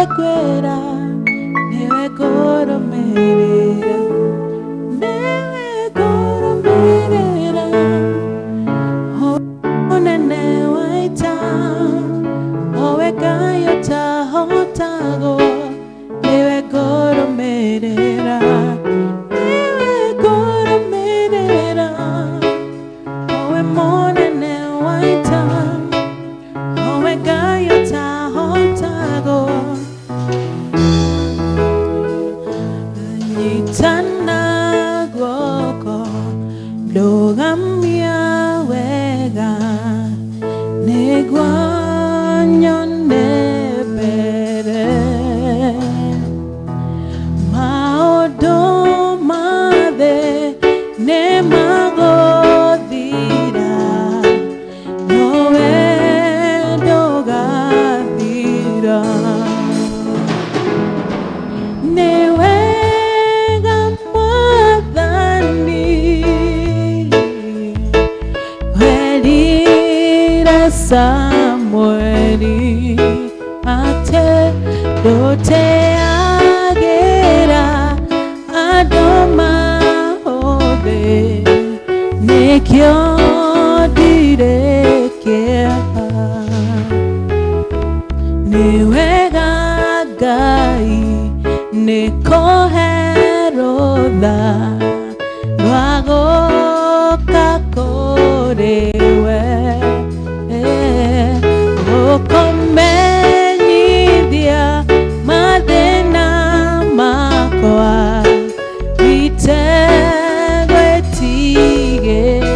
kwera niwe koromerera onene waita oweka yota hotago niwe koromerera owe monene waita oweka yota hotago nyitana gwoko dogamia wega negwanyone bere maodo made ne magodira nowe dogadira newega mwadhani welira Samueli ate dote agera adoma ode nekyo direkea niwega gai nekoherodha lwago kakorewe okomenyithia mathina makwa itegwetigĩra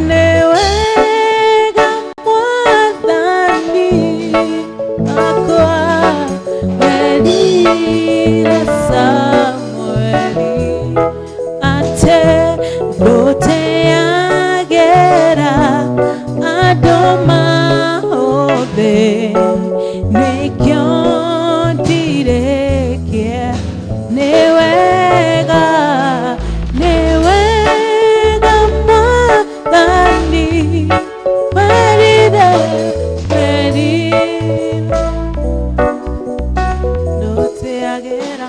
nĩwega mwathani akwa werire Samueli ate ndoteagera adoma ode nikyo ndirekia newega mwathani werire ndoteagera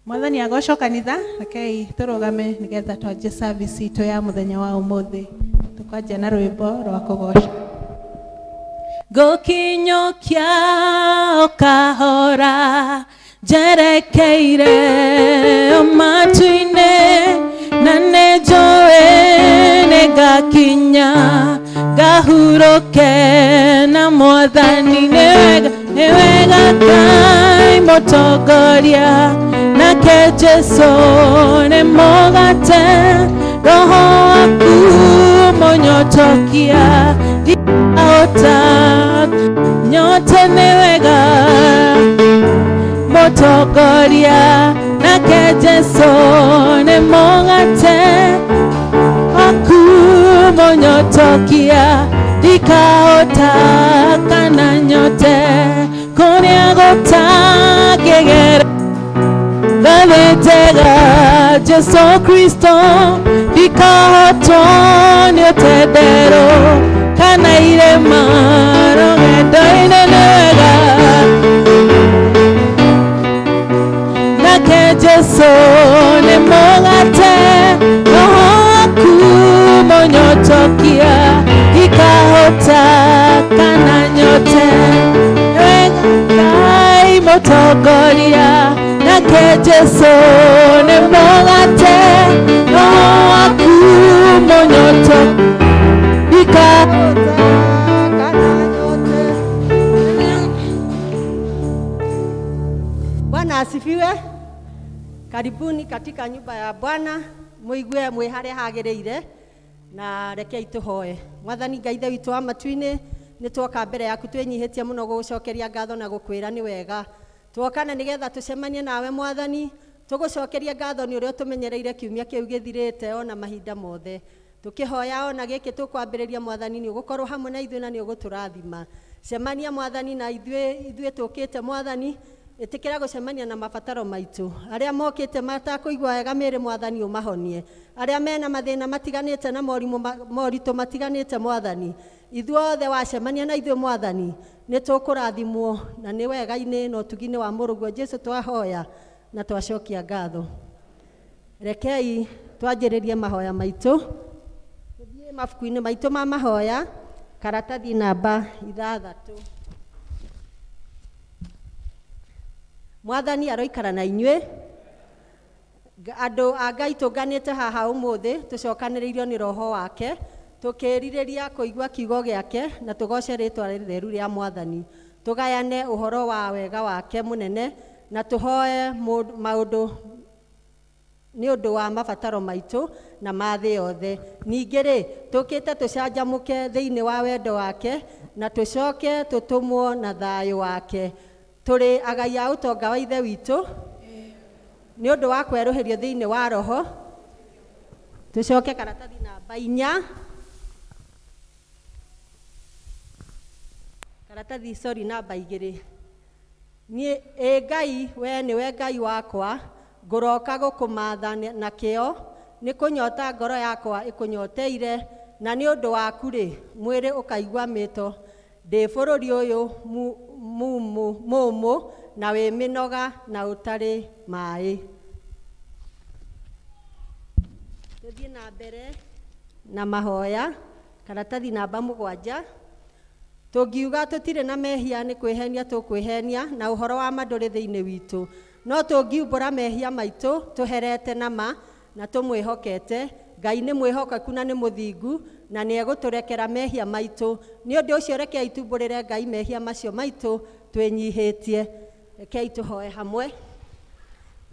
Mwathani agocwo kanitha rekei turugame nigetha twanjie service itu ya muthenya wa umuthi tukwanjia na rwimbo rwa kugoca gukinyokia ukahora jerekeire matu-ine na nejoe negakinya gahuruke na Mwathani newega Ngai mutongoria nake Jesu nĩ mũgate roho waku mũnyotokia ndikaũta nyote nĩ wega mũtongoria nake Jesu nĩ mũgate waku mũnyotokia ndikaũta kana nyote kũrĩa gũtangĩgera Tega Jesu Kristo ndikahotwo nĩ ũtendero kana irema rũgendo-inĩ nĩwega nake Jesu nĩ mũgate roho waku mũnyotokia ndikahota kana nyote wega Ngai mũtongoria nake Jesu nĩ mũgate roho waku mũnyotokia Bwana asifiwe. Karibuni katika nyumba ya Bwana. Muigue mwe haria hagĩrĩire na rekei tuhoe. Mwathani Ngai ithe witũ wa matu-inĩ nĩ twoka mbere yaku twĩnyihĩtie mũno gũgũcokeria ngatho na gũkwĩra nĩ wega. Twokana nĩgetha tucemanie nawe Mwathani, tũgũcokeria ngatho nĩ ũrĩa tũmenyereire kiumia kĩu gĩthirĩte ona mahinda mothe. Tũkĩhoya ona gĩkĩ tũkwambĩrĩria Mwathani nĩ ũgũkorwo hamwe na ithuĩ na nĩ ũgũtũrathima. cemania mwathani na ithuĩ tũkĩte mwathani, ĩtĩkĩra gũcemania na mabataro maitũ. Arĩa mokĩte matakũigua wega mĩĩrĩ mwathani ũmahonie. Arĩa mena mathĩna matiganĩte na moritũ matiganĩte mwathani, ithuothe wacemania na ithuĩ mwathani, nĩ tũkũrathimwo na nĩ wega-inĩ na ũtugi-inĩ wa mũrũguo Jesũ twahoya na twacokia ngatho. Rekei twanjĩrĩrie mahoya maitũ. Tũthiĩ mabuku-inĩ maitũ ma mahoya, karatathi namba 6. Mwathani aroikara na inyuĩ. Andũ a Ngai tũnganĩte haha ũmũthĩ, tũcokanĩrĩirio nĩ Roho wake, tũkĩrirĩria kũigua kiugo gĩake na tũgoce rĩĩtwa rĩtheru rĩa Mwathani. Tũgayane ũhoro wa wega wake mũnene na tũhoe maũndũ nĩ ũndũ wa mabataro maitũ na ma thĩ yothe. Ningĩ-rĩ, tũkĩte tũcanjamũke thĩinĩ wa wendo wake na tũcoke tũtũmwo na thayũ wake. Tũrĩ agai a ũtonga wa Ithe witũ nĩ ũndũ wa kwerũhĩrio thĩinĩ wa Roho. Tũcoke karatathi namba 4. Karatathi namba 2. Niĩ Ngai, we nĩwe Ngai wakwa, ngũroka gũkũmatha na kĩo, nĩ kũnyota ngoro yakwa ĩkũnyoteire, na nĩ ũndũ waku-rĩ, mwĩrĩ ũkaigua mĩto. Ndĩ bũrũri ũyũ mũmũ na wĩ mĩnoga na ũtarĩ maĩ. Tũthiĩ na mbere na mahoya, karatathi namba 7. Tũngiuga tũtirĩ na mehia nĩ kwĩhenia tũkwĩhenia na ũhoro wa ma ndũrĩ thĩinĩ witũ. No tũngiumbũra mehia maitũ tũherete na ma na tũmwĩhokete, Ngai nĩ mwĩhokeku na nĩ mũthingu na nĩ egũtũrekera mehia maitũ. Nĩ ũndũ ũcio rekei tumbũrĩre Ngai mehia macio maitũ twĩnyihĩtie. Rekei tũhoe hamwe.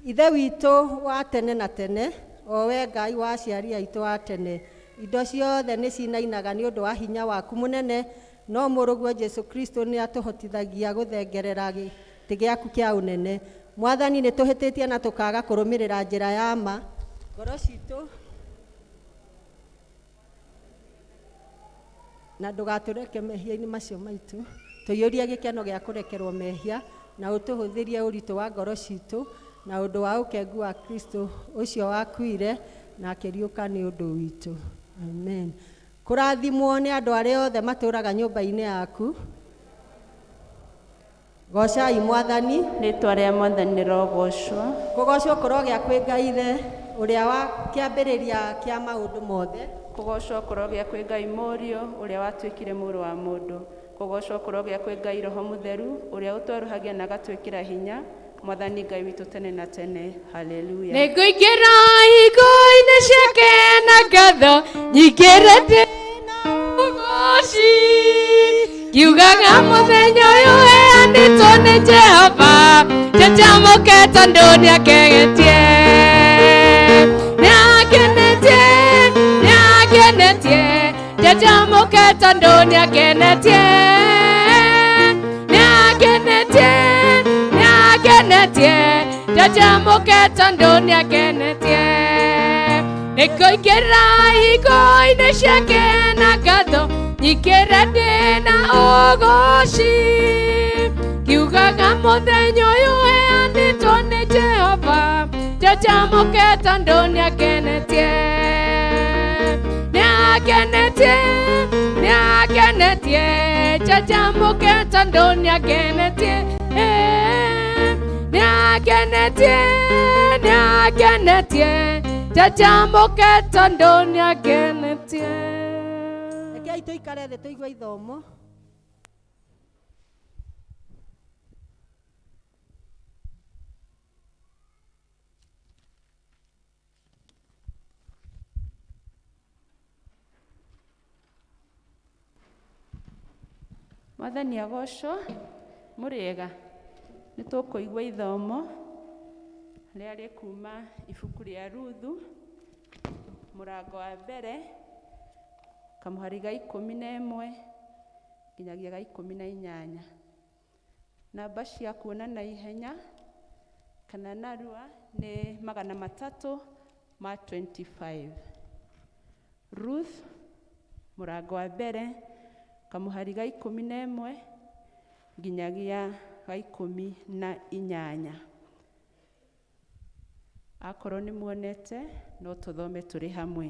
Ithe witũ wa tene na tene, o we Ngai wa aciari aitũ wa tene, indo ciothe nĩ cinainaga nĩ ũndũ wa hinya waku mũnene, no mũrũguo Jesũ Kristo nĩ atũhotithagia gũthengerera gĩtĩ gĩaku kĩa ũnene. Mwathani, nĩ tũhĩtĩtie na tũkaga kũrũmĩrĩra njĩra ya ma. Ngoro citũ na ndũgatũreke mehia-inĩ macio maitũ. Tũiyũrie gĩkeno gĩa kũrekerwo mehia na ũtũhũthĩrie ũritũ wa ngoro citũ na ũndũ wa ũkengu wa Kristo ũcio wakuire na akĩriũka nĩ ũndũ witũ. Amen. Kũrathimwo nĩ andũ arĩa othe matũũraga nyũmba-inĩ yaku. Gocai Mwathani. Rĩĩtwa rĩa Mwathani rĩrogocwo. Kũgocwo kũrogĩa kwĩ Ngai Ithe ũrĩa wa kĩambĩrĩria kĩa maũndũ mothe. Kũgocwo kũrogĩa kwĩ Ngai Mũriũ ũrĩa watuĩkire mũrũ wa mũndũ. Kũgocwo kũrogĩa kwĩ Ngai Roho Mũtheru ũrĩa ũtwerũhagia na agatwĩkĩra hinya. Mwathani Ngai witũ tene na tene. Haleluya. Nĩngũingĩra higo-inĩ ciake na ngatho, nyingĩre ndĩna ũgooci, ngiugaga mũthenya ũyũ heanĩtwo nĩ Jehova, njanjamũke tondũ nĩakegetie, nĩakenetie, njanjamũke tondũ nĩakenetie, njanjamũke tondũ nĩakenetie. Nĩngũingĩra higo-inĩ ciake na ngatho, nyingĩre ndĩna ũgooci, ngiugaga mũthenya ũyũ heanĩtwo nĩ Jehova, njanjamũke tondũ nĩakenetie, njanjamũke tondũ nĩakenetie, njanjamũke tondũ nĩakenetie. Rekei tũikare thĩ tũigue ithomo. Mwathani agocwo. Mũrĩega. Nĩ tũkũigua ithomo rĩrĩa rĩkuma ibuku rĩa Ruthu mũrango wa mbere kamũhari ga 11 nginyagia ga 18. Namba cia kuona na ihenya kana narua nĩ 325. Ruth mũrango wa mbere kamũhari ga 11 nginyagia ga 18. Akorwo nĩ muonete no tũthome tũrĩ hamwe.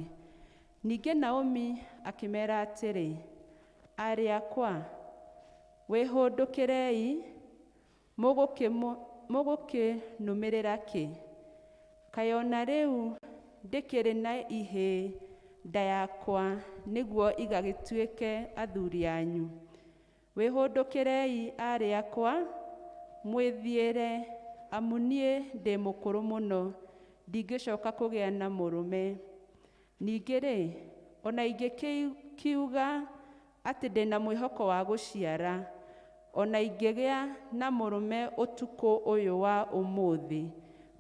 Ningĩ Naomi akĩmera atĩrĩ, arĩ akwa, wĩhũndũkĩrei, mũgũkĩnũmĩrĩra kĩ? Kaĩ ona rĩu ndĩkĩrĩ na ihĩ nda yakwa nĩguo igagĩtuĩke athuri anyu. Wĩhũndũkĩrei arĩ akwa, mwĩthiĩre, amu niĩ ndĩ mũkũrũ mũno, ndingĩcoka kũgĩa na mũrũme. Ningĩ-rĩ, ona ingĩkiuga atĩ ndĩ na mwĩhoko wa gũciara, ona ingĩgĩa na mũrũme ũtukũ ũyũ wa ũmũthĩ,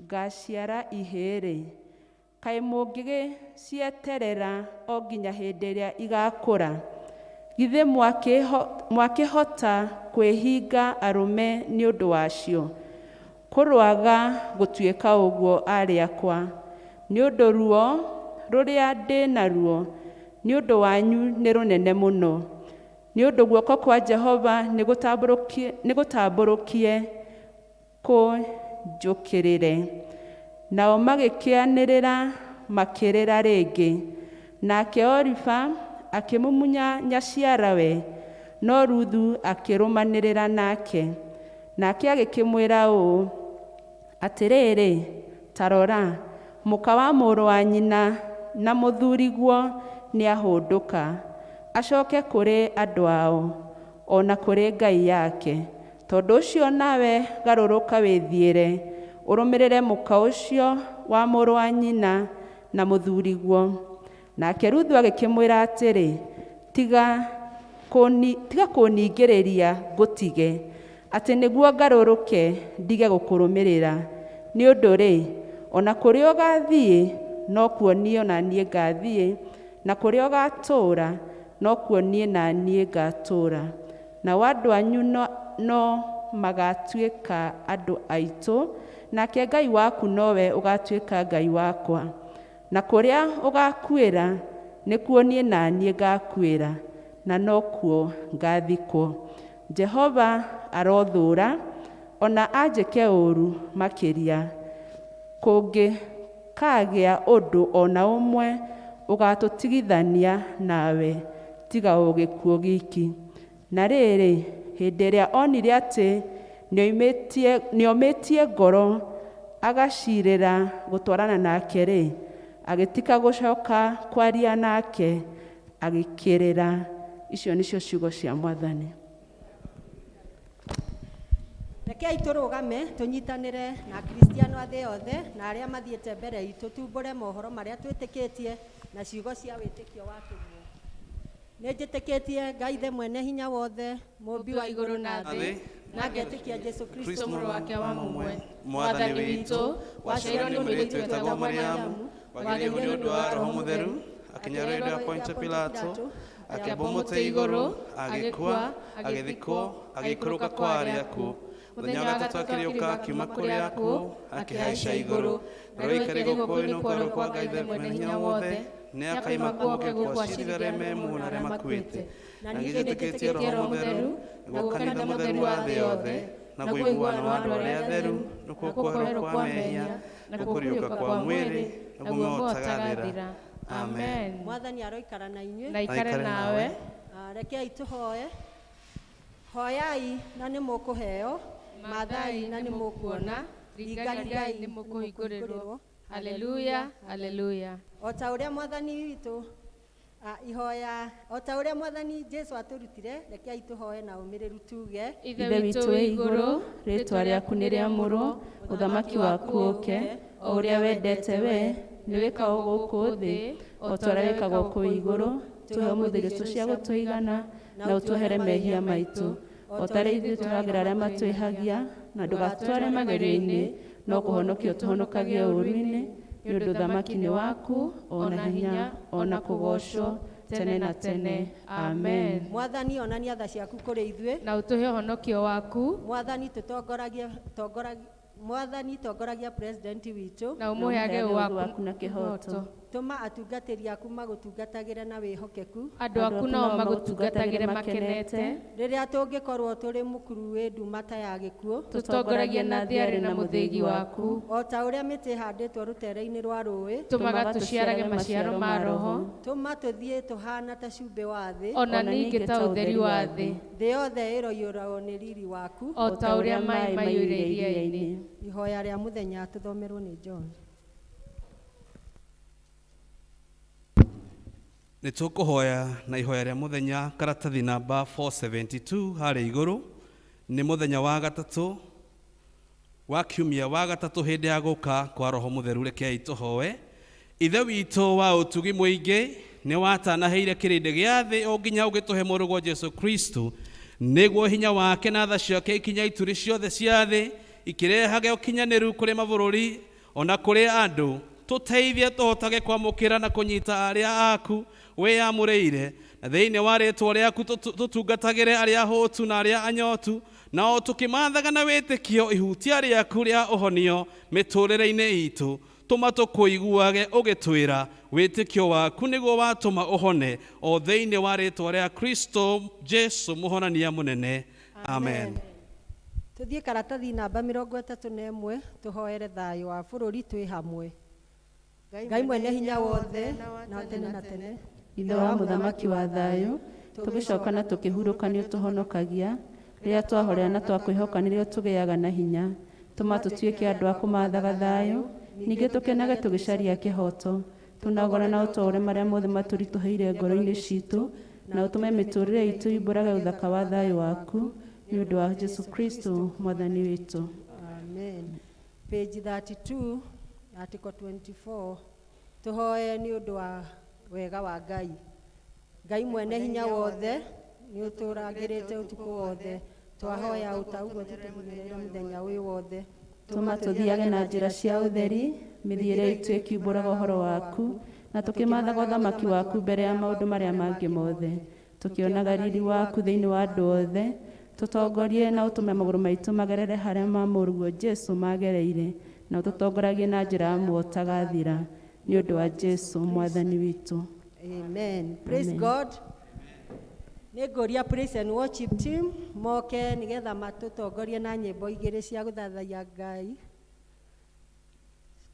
ngaciara ihĩ-rĩ, kaĩ mũngĩgĩcieterera o nginya hĩndĩ ĩrĩa igakũra? Githĩ mwakĩhota kwĩhinga arũme nĩ ũndũ wacio? Kũroaga gũtuĩka ũguo arĩ akwa, nĩ ũndũ ruo rũrĩa ndĩ naruo nĩ ũndũ wanyu nĩ rũnene mũno. Nĩ ũndũ guoko kwa Jehova nĩ gũtambũrũkie kũnjũkĩrĩre. Nao magĩkĩanĩrĩra makĩrĩra rĩngĩ. Nake Orifa akĩmumunya nyaciarawe, no Ruthu akĩrũmanĩrĩra nake. Nake agĩkĩmwĩra ũũ, atĩrĩrĩ, ta rora, mũka wa mũrũ wa nyina na mũthuriguo nĩ ahũndũka, acoke kũrĩ andũ ao, ona kũrĩ Ngai yake. Tondũ ũcio nawe garũrũka wĩthiĩre, ũrũmĩrĩre mũka ũcio wa mũrũ wa nyina na mũthuriguo. Nake Ruthu agĩkĩmwĩra atĩrĩ, tiga kũningĩrĩria ngũtige, atĩ nĩguo ngarũrũke ndige gũkũrũmĩrĩra. Nĩ ũndũ-rĩ, ona kũrĩa ũgathiĩ no kuo niĩ ona niĩ ngathiĩ, na kũrĩa ũgatũũra no kuo niĩ na niĩ ngatũũra. Nao andũ anyu no magatuĩka andũ aitũ, nake Ngai waku nowe ũgatuĩka Ngai wakwa. Na kũrĩa ũgakuĩra nĩkuo niĩ na niĩ ngakuĩra, na no kuo ngathikwo. Jehova arothũũra, ona anjĩke ũũru makĩria. Kũngĩkagĩa ũndũ ona ũmwe ũgatũtigithania nawe, tiga o gĩkuũ giki. Na rĩrĩ, hĩndĩ ĩrĩa onire atĩ nĩomĩtie ngoro agacirĩra gũtwarana nake-rĩ, agĩtika gũcoka kwaria nake, agĩkĩrĩra. Icio nĩcio ciugo cia Mwathani. Rekei tũrũgame tũnyitanĩre na Kristiano a thĩ yothe na arĩa mathiĩte mbere itũ, tumbũre mohoro marĩa twĩtĩkĩtie na ciugo cia wĩtĩkio wa kĩguo. Nĩ njĩtĩkĩtie Ngai ithe mwene hinya wothe, mũmbi wa igũrũ na thĩ, na ngetĩkia Jesũ Kristo mũrũ wake wa mũmwe, Mwathani witũ, waciarĩirwo nĩ mũirĩtu wĩtagwo Mariamu, wagĩrĩirwo nĩ ũndũ wa Roho Mũtheru, akinyarĩrwo Pontio Pilato, akĩambwo mũtĩ igũrũ, agĩkua, agĩthikwo, agĩikũrũka kwa arĩa akuũ. Mũthenya wa gatatũ akĩriũka akiuma kũrĩ akuũ, akĩhaica igũrũ, aroika rĩgũkũ-inĩ kwerũ kwa Ngai ithe mwene hinya wothe, nĩ akaima kuo gũciirithia arĩa me muoyo na arĩa makuĩte. Na ningĩ njĩtĩkĩtie Roho Mũtheru, nĩguo kanitha mũtheru wa thĩ yothe, na ũiguano wa andũ arĩa atheru, nĩkuo kũherwo kwa mehia, na kũriũka kwa mwĩrĩ, naguo mauti ũgathira. Amen. Mwathani aroikara na inyuĩ, na ikare nawe. Rekei tũhoe. Hoyai na nĩ mũkũheo, mathai na nĩ mũkuona, ringai nĩ mũkũhingũrĩrwo. Haleluya, haleluya. O ta ũrĩa Mwathani witũ o ta ũrĩa Mwathani Jesũ atũrutire, rekei tũhoe na ũmĩrĩru tuge. Ithe witũ wĩ igũrũ, rĩĩtwa rĩaku nĩ rĩamũrwo, ũthamaki waku ũũke, o ũrĩa wendete we, nĩ wĩkagwo gũkũ thĩ, o ta ũrĩa wĩkagwo kũu igũrũ. Tũhe ũmũthĩ irio ciitũ cia gũtũigana, na ũtwehere mehia maitũ, o ta ũrĩa ithuĩ tũhagĩra arĩa matwĩhagia, na ndũgatware magerio-inĩ, no kũhonokia ũtũhonokagie ũũru-inĩ, nĩ ũndũ ũthamaki nĩ waku, ona hinya, ona kũgocwo tene na tene. Amen. Mwathani onania tha ciaku kũrĩ ithuĩ, na ũtũhe ũhonokio waku. Mwathani tongoragia president witũ, na ũmũheage waku na kĩhoto. tũma atungatĩri aku magũtungatagĩre na wĩhokeku, andũ aku nao magũtungatagĩre makenete, rĩrĩa tũngĩkorwo tũrĩ mũkuru wĩ nduma ta ya gĩkuũ, tũtongoragie na thiarĩ na mũthĩgi waku, o ta ũrĩa mĩtĩ ĩhandĩtwo rũtere-inĩ rwa rũĩ, tũmaga tũciarage maciaro ma roho, tũma tũthiĩ tũhana ta cumbĩ wa thĩ, ona ningĩ ta ũtheri wa thĩ, thĩ yothe ĩroiyũragwo nĩ riri waku, o ta ũrĩa maĩ maiyũire iria-inĩ. Ihoya rĩa mũthenya tũthomerwo nĩ John. Nĩ tũkũhoya na ihoya rĩa mũthenya karatathi namba 472 harĩ igũrũ. Nĩ mũthenya wa gatatũ wa kiumia wa gatatũ hĩndĩ ya gũka kwa Roho Mũtheru. Rekei tũhoe. Ithe witũ wa ũtugi mũingĩ, nĩ watanaheire kĩrĩndĩ gĩa thĩ o nginya ũgĩtũhe mũrũguo Jesu Kristo, nĩguo hinya wake na tha ciake ikinya ituri ciothe cia thĩ ikĩrehage ũkinyanĩru kũrĩ mabũrũri ona kũrĩ andũ. Tũteithie tũhotage kwamũkĩra na kũnyita arĩa aku wĩyamũrĩire, na thĩinĩ wa rĩĩtwa rĩaku tũtungatagĩre arĩa ahũtu na arĩa anyotu, na o tũkĩmathaga na wĩtĩkio ihutia rĩaku rĩa ũhonio mĩtũrĩre-inĩ itũ. Tũma tũkũiguage ũgĩtwĩra wĩtĩkio waku nĩguo watũma ũhone, o thĩinĩ wa rĩĩtwa rĩa Kristo Jesu mũhonania mũnene. Amen. Tũthiĩ karatathi namba 31 tũhoere thayũ wa bũrũri twĩ hamwe. Ngai mwene hinya wothe na tene na tene, Ithe wa mũthamaki wa thayũ, tũgĩcoka na tũkĩhurũka nĩ ũtũhonokagia, rĩrĩa twahorera na twakwĩhoka nĩrĩo tũgĩaga na hinya. Tũma tũtuĩke andũ a kũmathaga thayũ, ningĩ tũkenage tũgĩcaria kĩhoto, tũnogora na ũtore marĩa mothe matũritũhĩire ngoro-inĩ citũ, na ũtũme mĩtũrĩre itũ imbũrage ũthaka wa thayũ waku, nĩ ũndũ wa Jesu Kristo mwathani witũ. Amen. Page 32, article 24. Tũhoe nĩ ũndũ wa wega wa Ngai. Ngai mwene hinya wothe nĩ ũtũrangĩrĩte ũtukũ wothe, twahoya ũtaũguo tũtũgĩrĩre mũthenya ũyũ wothe. Tũma tũthiage na njĩra cia ũtheri, mĩthiĩre itũ ĩkiumbũraga ũhoro waku, na tũkĩmathaga ũthamaki waku mbere ya maũndũ marĩa mangĩ mothe, tũkĩonaga riri waku thĩinĩ wa andũ othe. Tũtongorie na ũtũme magũrũ maitũ magerere harĩa ma mũrũguo Jesu magereire, na ũtũtongoragie na njĩra mũtagathira, nĩ ũndũ wa Jesu mwathani witũ. Amen. Praise God. Nĩ ngũria praise and worship team moke nĩgetha matũtongorie na nyĩmbo igĩrĩ cia gũthathaiya Ngai.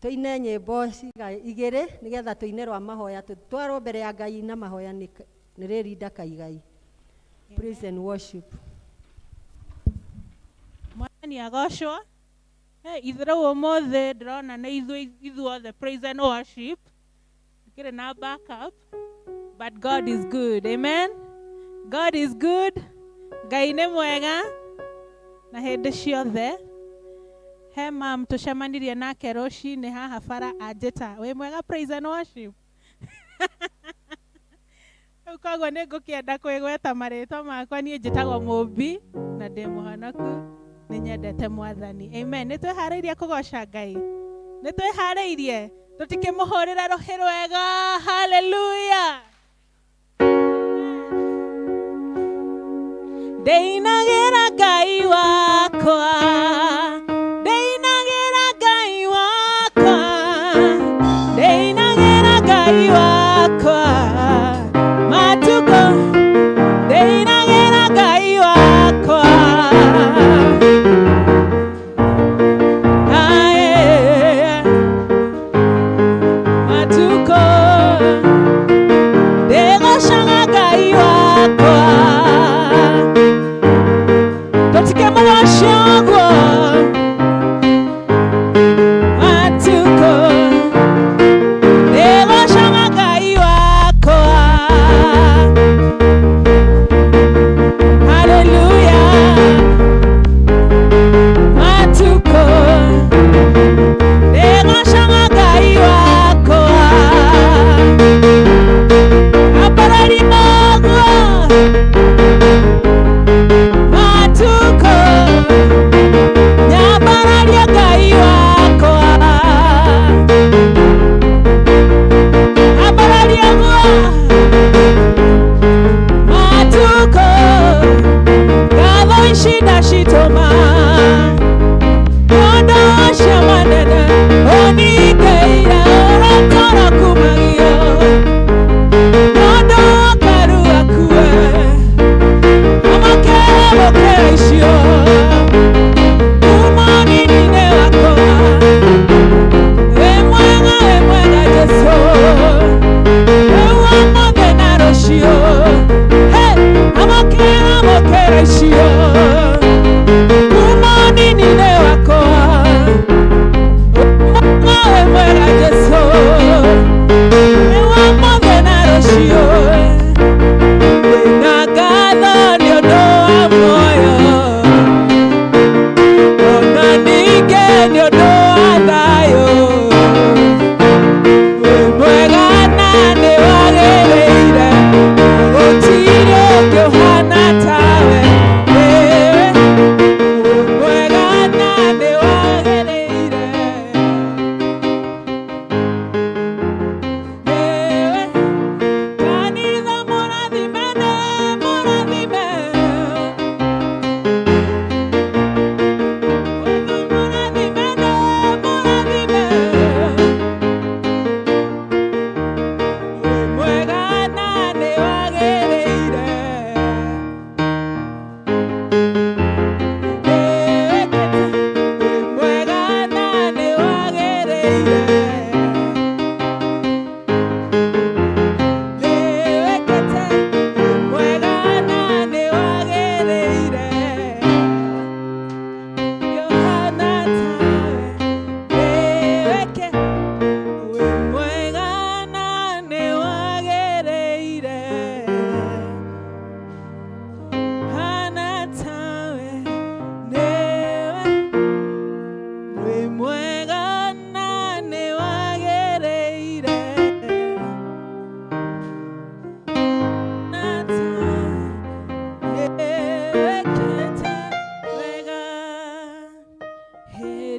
Tũine nyĩmbo igĩrĩ nĩgetha tũine rwa mahoya, tũtwarwo mbere ya Ngai na mahoya nĩ rĩrinda Kaigai. Praise and worship. Mwathani agocwo. Ithuĩ ũmũthĩ ndĩrona nĩ ithuothe praise and worship. Tukĩrĩ na backup. But God is good. Amen. God is good. Ngai nĩ mwega na hĩndĩ ciothe. He mam tũcemanirie nake rũcinĩ haha bara anjĩta wĩ mwega praise and worship. Rĩu koguo nĩ ngũkĩenda kwĩgweta marĩtwa makwa, niĩ njĩtagwo Mũmbi na ndĩ mũhonoku, nĩ nyendete Mwathani. Amen. Nĩ twĩharĩirie kũgoca Ngai. Nĩ twĩharĩirie tũtikĩmũhũrĩra rũhĩ rwega. Hallelujah. Ndĩinagĩra Ngai wakwa, ndĩinagĩra Ngai wakwa, ndĩinagĩra Ngai wakwa, matukũ ndĩinagĩra Ngai wakwa, matukũ ndĩgocaga Ngai wakwa. Tũtikĩmũgocia ũguo.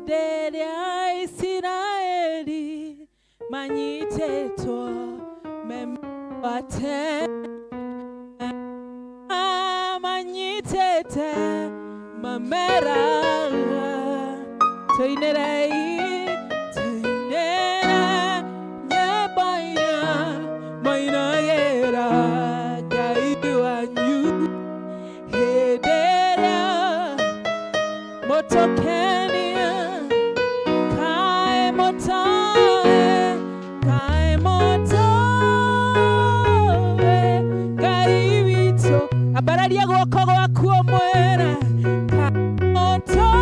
hĩndĩ ĩrĩa Isiraeli manyitetwo memwate manyitete mameraga tũinĩre nyĩmbo iria mainagĩra Ngai wanyu hĩndĩ ĩrĩa mũtũkenia kaĩ mũtoĩ Ngai witũ ambararia guoko gwaku ũmwĩre kaĩ mũtoĩ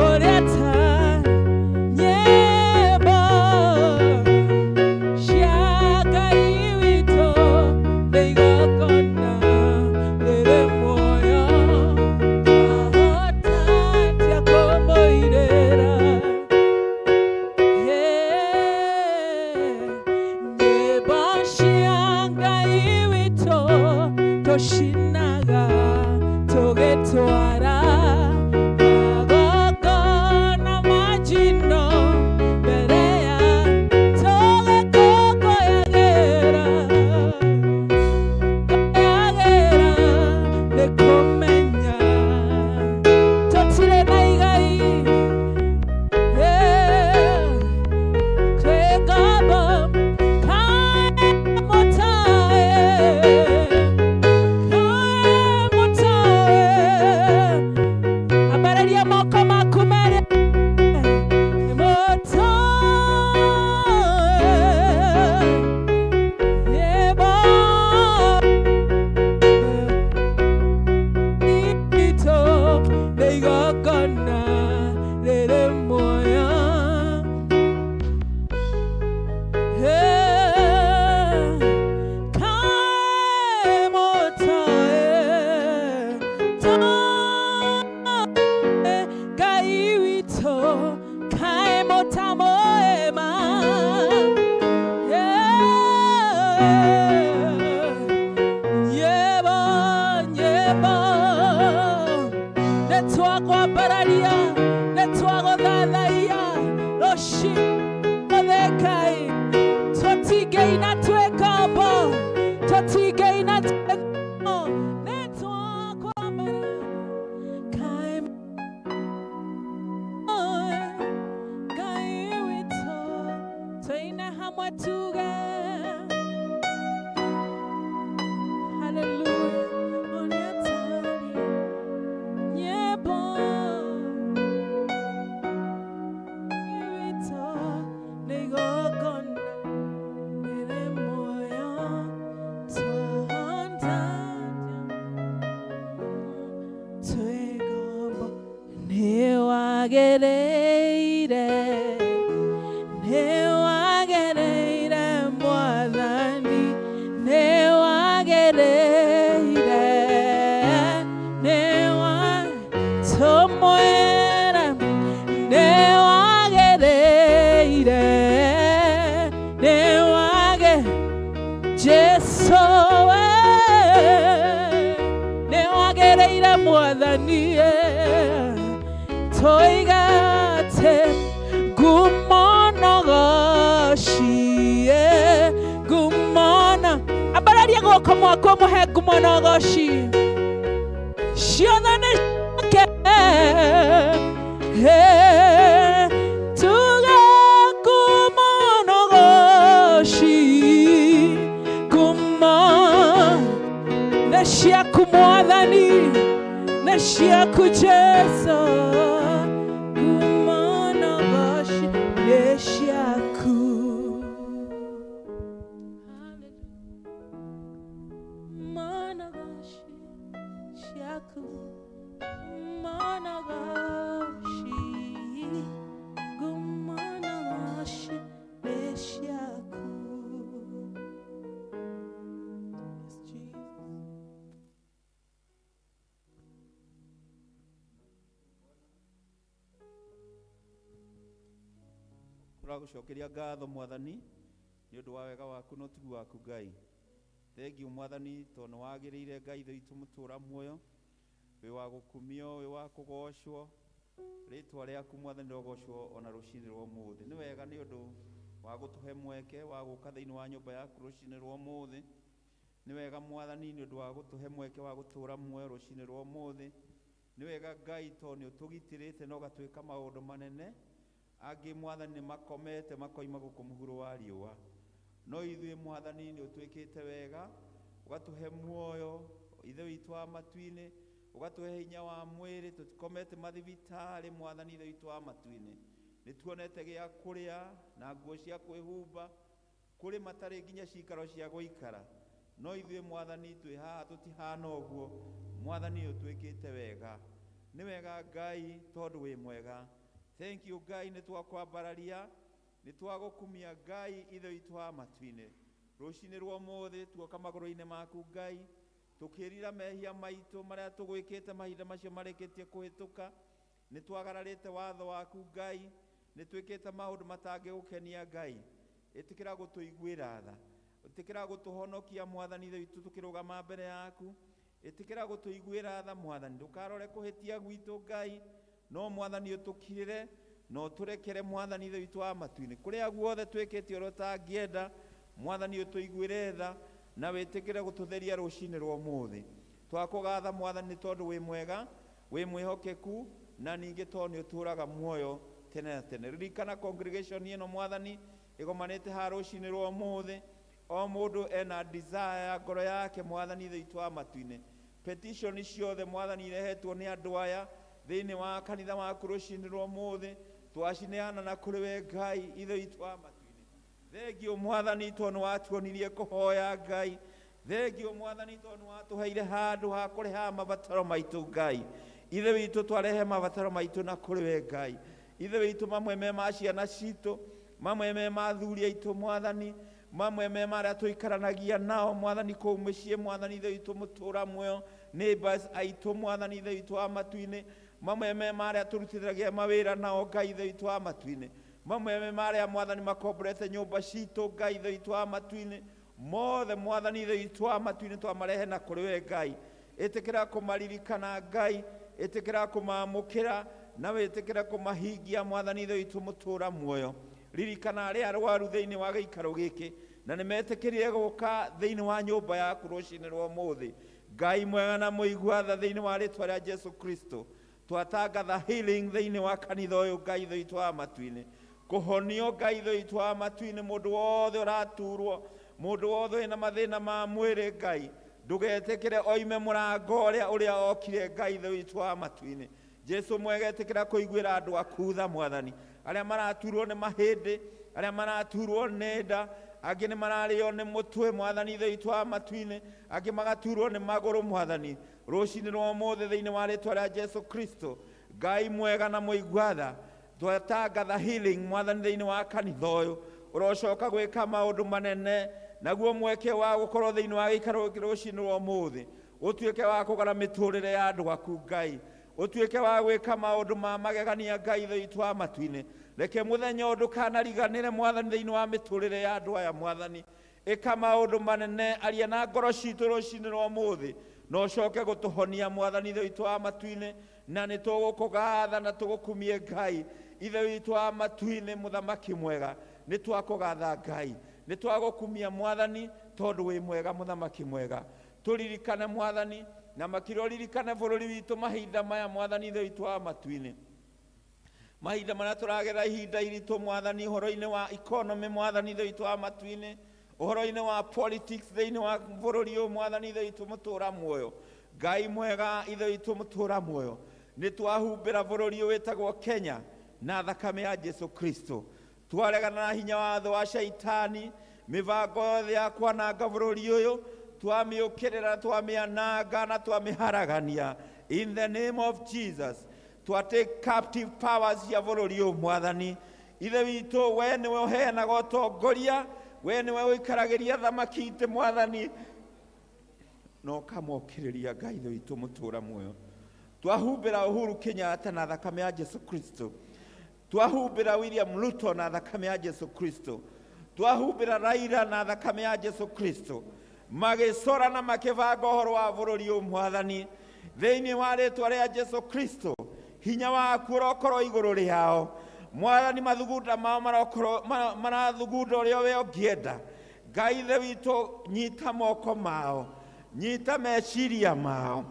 ũrĩa ta nyĩmbo cia Ngai witũ nĩ igongona rĩrĩ muoyo twahota atĩa kũmũirĩra nyĩmbo cia Ngai witũ tũcinaga tũgĩtwara magongona ma njino mbere ya tũgĩkũngũyagĩra nĩ kũmenya tũtirĩ na igai twĩ ngombo kaĩ mũtoĩ ambararia moko maku merĩ nyĩmbo itũ nĩ igongona rĩrĩ muoyo kaĩ mũtoĩ Ngai witũ kaĩ mũtamwĩma nyĩmbo nĩtwakwambararia nĩtwagũthathaia rũciinĩ Ngai tũtingĩina twĩ ngombo tũtingĩina twĩ ngombo nĩtwakwambararia kaĩ Ngai witũ tũine hamwe tuge hallelujah ũrĩa tari nyĩmbo witũ nĩ igongona rĩrĩ muoyo twahota twĩ ngombo nĩwagĩrĩire Mwathani nĩwagĩrĩire tũmwĩre nĩwagĩrĩire Jesũ we nĩwagĩrĩire Mwathani tũigate ngumona ambararia guoko mwaku mũhe ngumonogoci ciothe nĩ ciake tuge ngumonogoci nĩ ciaku Mwathani nĩ ciaku Jesũ ngumonogoci nĩ ciaku tũragũcokeria ngatho Mwathani nĩ ũndũ wa wega waku na ũtugi waku Ngai. Thengiũ Mwathani tondũ nĩwagĩrĩire Ngai itũ mũtũra muoyo wĩ wa gũkumio wĩ wa kũgocwo ritwa riaku mwathani rogocwo ona rucini rwa umuthi ni wega ni undu wa gutuhe mweke wa guka thiini wa nyumba yaku rucini rwa umuthi ni wega mwathani ni undu wa gutuhe mweke wa gutura muoyo rucini rwa umuthi ni wega Ngai to ni utugitirite no gatwika maundu manene angi mwathani ni makomete makoima guku muhuro wa riua no ithui mwathani ni utwikite wega ugatuhe muoyo ithe witu wa matuini ugatuhe hinya wa mwiri tutikomete mathibitari mwathani ithe witu wa matuini ni tuonete gia kuria na nguo cia kwihumba kuri matari nginya cikaro cia guikara no ithui mwathani twi haha tutihana uguo mwathani utwikite wega ni wega Ngai tondu wi mwega. Thank you Ngai ni twakwambararia ni twagukumia Ngai ithe witu wa matuini rucini rwa umuthi tuoka maguru-ini maku Ngai tukirira mehia maitu maria tugwikite mahinda macio mareketie kuhituka ni twagararite watho waku Ngai ni twikite maundu matangi gukenia Ngai itikira gutuiguira tha itikira gutuhonokia mwathani ithe witu tukirugama mbere yaku itikira gutuiguira tha mwathani ndukarore kuhitia gwitu Ngai no mwathani utukirire no turekere mwathani ithe witu wa matuini kuria guothe twikite oro tangienda mwathani utuiguire tha na witikire gututheria rucini rwa umuthi twakugatha mwathani tondu wi mwega wi mwihokeku na ningi tondu uturaga muoyo tene na tene. Ririkana congregation ino mwathani igomanite ha rucini rwa umuthi o mundu ena desire ya ngoro yake mwathani ithe witu wa matuini petition ciothe mwathani irehetwo ni andu aya thiini wa kanitha waku rucini rwa umuthi twacineana na kuri we Ngai ithe witu wa matuini. Thengio mwathani tondu watuonirie kuhoya Ngai thengio mwathani tondu watuheire handu ha kuriha mabataro maitu Ngai ithe witu twarehe mabataro maitu na kuri we Ngai ithe witu mamwe me ma ciana citu mamwe me ma athuri aitu mwathani mamwe me maria tuikaranagia nao mwathani kuu mucii mwathani ithe witu mutura muoyo neighbors aitu mwathani ithe witu wa matuini mamwe me maria turutithiragia mawira nao Ngai ithe witu wa matuini mamwe me maria mwathani makomborete nyumba citu Ngai ithe witu wa matuini mothe mwathani ithe witu wa matuini twamarehe na kuri we Ngai itikira kumaririkana Ngai itikira kumamukira na witikira kumahingia mwathani ithe witu mutura muoyo ririkana aria arwaru thiini wa giikaro giki na nimetikirire guka thiini wa nyumba yaku rucini rwa umuthi Ngai mwega na muigua tha thiini wa ritwa ria Jesu Kristo twatangatha healing thiini wa kanitha uyu Ngai ithe witu wa matuini kuhonio Ngai ithe witu wa matuini mundu wothe uraturwo mundu wothe wina mathina ma mwiri Ngai ndugetikire oime murango uria okire Ngai ithe witu wa matuini Jesu mwega etikira kuiguira andu aku tha mwathani aria maraturwo ni mahindi aria maraturwo ni nda angi ni marario ni mutwe mwathani ithe witu wa matuini angi magaturwo ni maguru mwathani rucini rwa umuthi thiini wa ritwa ria Jesu Kristo Ngai mwega na muigua tha twatangatha healing mwathani thiini wa kanitha uyu urocoka gwika maundu manene naguo mweke wa gukorwo thiini wa giikaro rucini rwa umuthi utuike wa kugara miturire ya andu aku Ngai utuike wa gwika maundu ma magegania Ngai ithe witu wa matuini reke muthenya undu kanariganire mwathani thiini wa miturire ya andu aya mwathani ika maundu manene aria na ngoro citu rucini rwa umuthi no coke gutuhonia mwathani ithe witu wa matuini na ni tugukugatha na tugukumie Ngai ithe witu wa matuini muthamaki mwega ni twakugatha Ngai ni twagukumia mwathani tondu wi mwega muthamaki mwega turirikane mwathani na makiro ririkane bururi witu mahinda maya mwathani ithe witu wa matuini mahinda maria turagera ihinda iritu mwathani uhoro-ini wa economy mwathani ithe witu wa matuini uhoro-ini wa politics thiini wa bururi uyu mwathani ithe witu mutura muoyo Ngai mwega ithe witu mutura muoyo ni twahumbira bururi uyu witagwo Kenya na thakame ya Jesu Kristo twaregana na hinya wa tho wa shaitani mivango yothe ya kwananga bururi uyu twamiukirira twamiananga na twamiharagania in the name of Jesus twatake captive powers ya bururi uyu mwathani ithe witu we niwe uheanaga utongoria we niwe uikaragiria thamaki ite mwathani no kamokiriria Ngai ithe witu mutura muoyo twahumbira Uhuru Kenyatta na thakame ya Jesu Kristo twahumbira William Ruto na thakame ya Jesu Kristo twahumbira Raila na thakame ya Jesu Kristo magicora na makivanga uhoro wa bururi uyu mwathani thiini wa ritwa ria Jesu Kristo hinya waku ũrokorwo igũrũ rĩao. Mwathani mathugunda mao marathugunda ũrĩa we ũngĩenda. Ngai ithe witũ nyita moko mao, nyita meciria mao.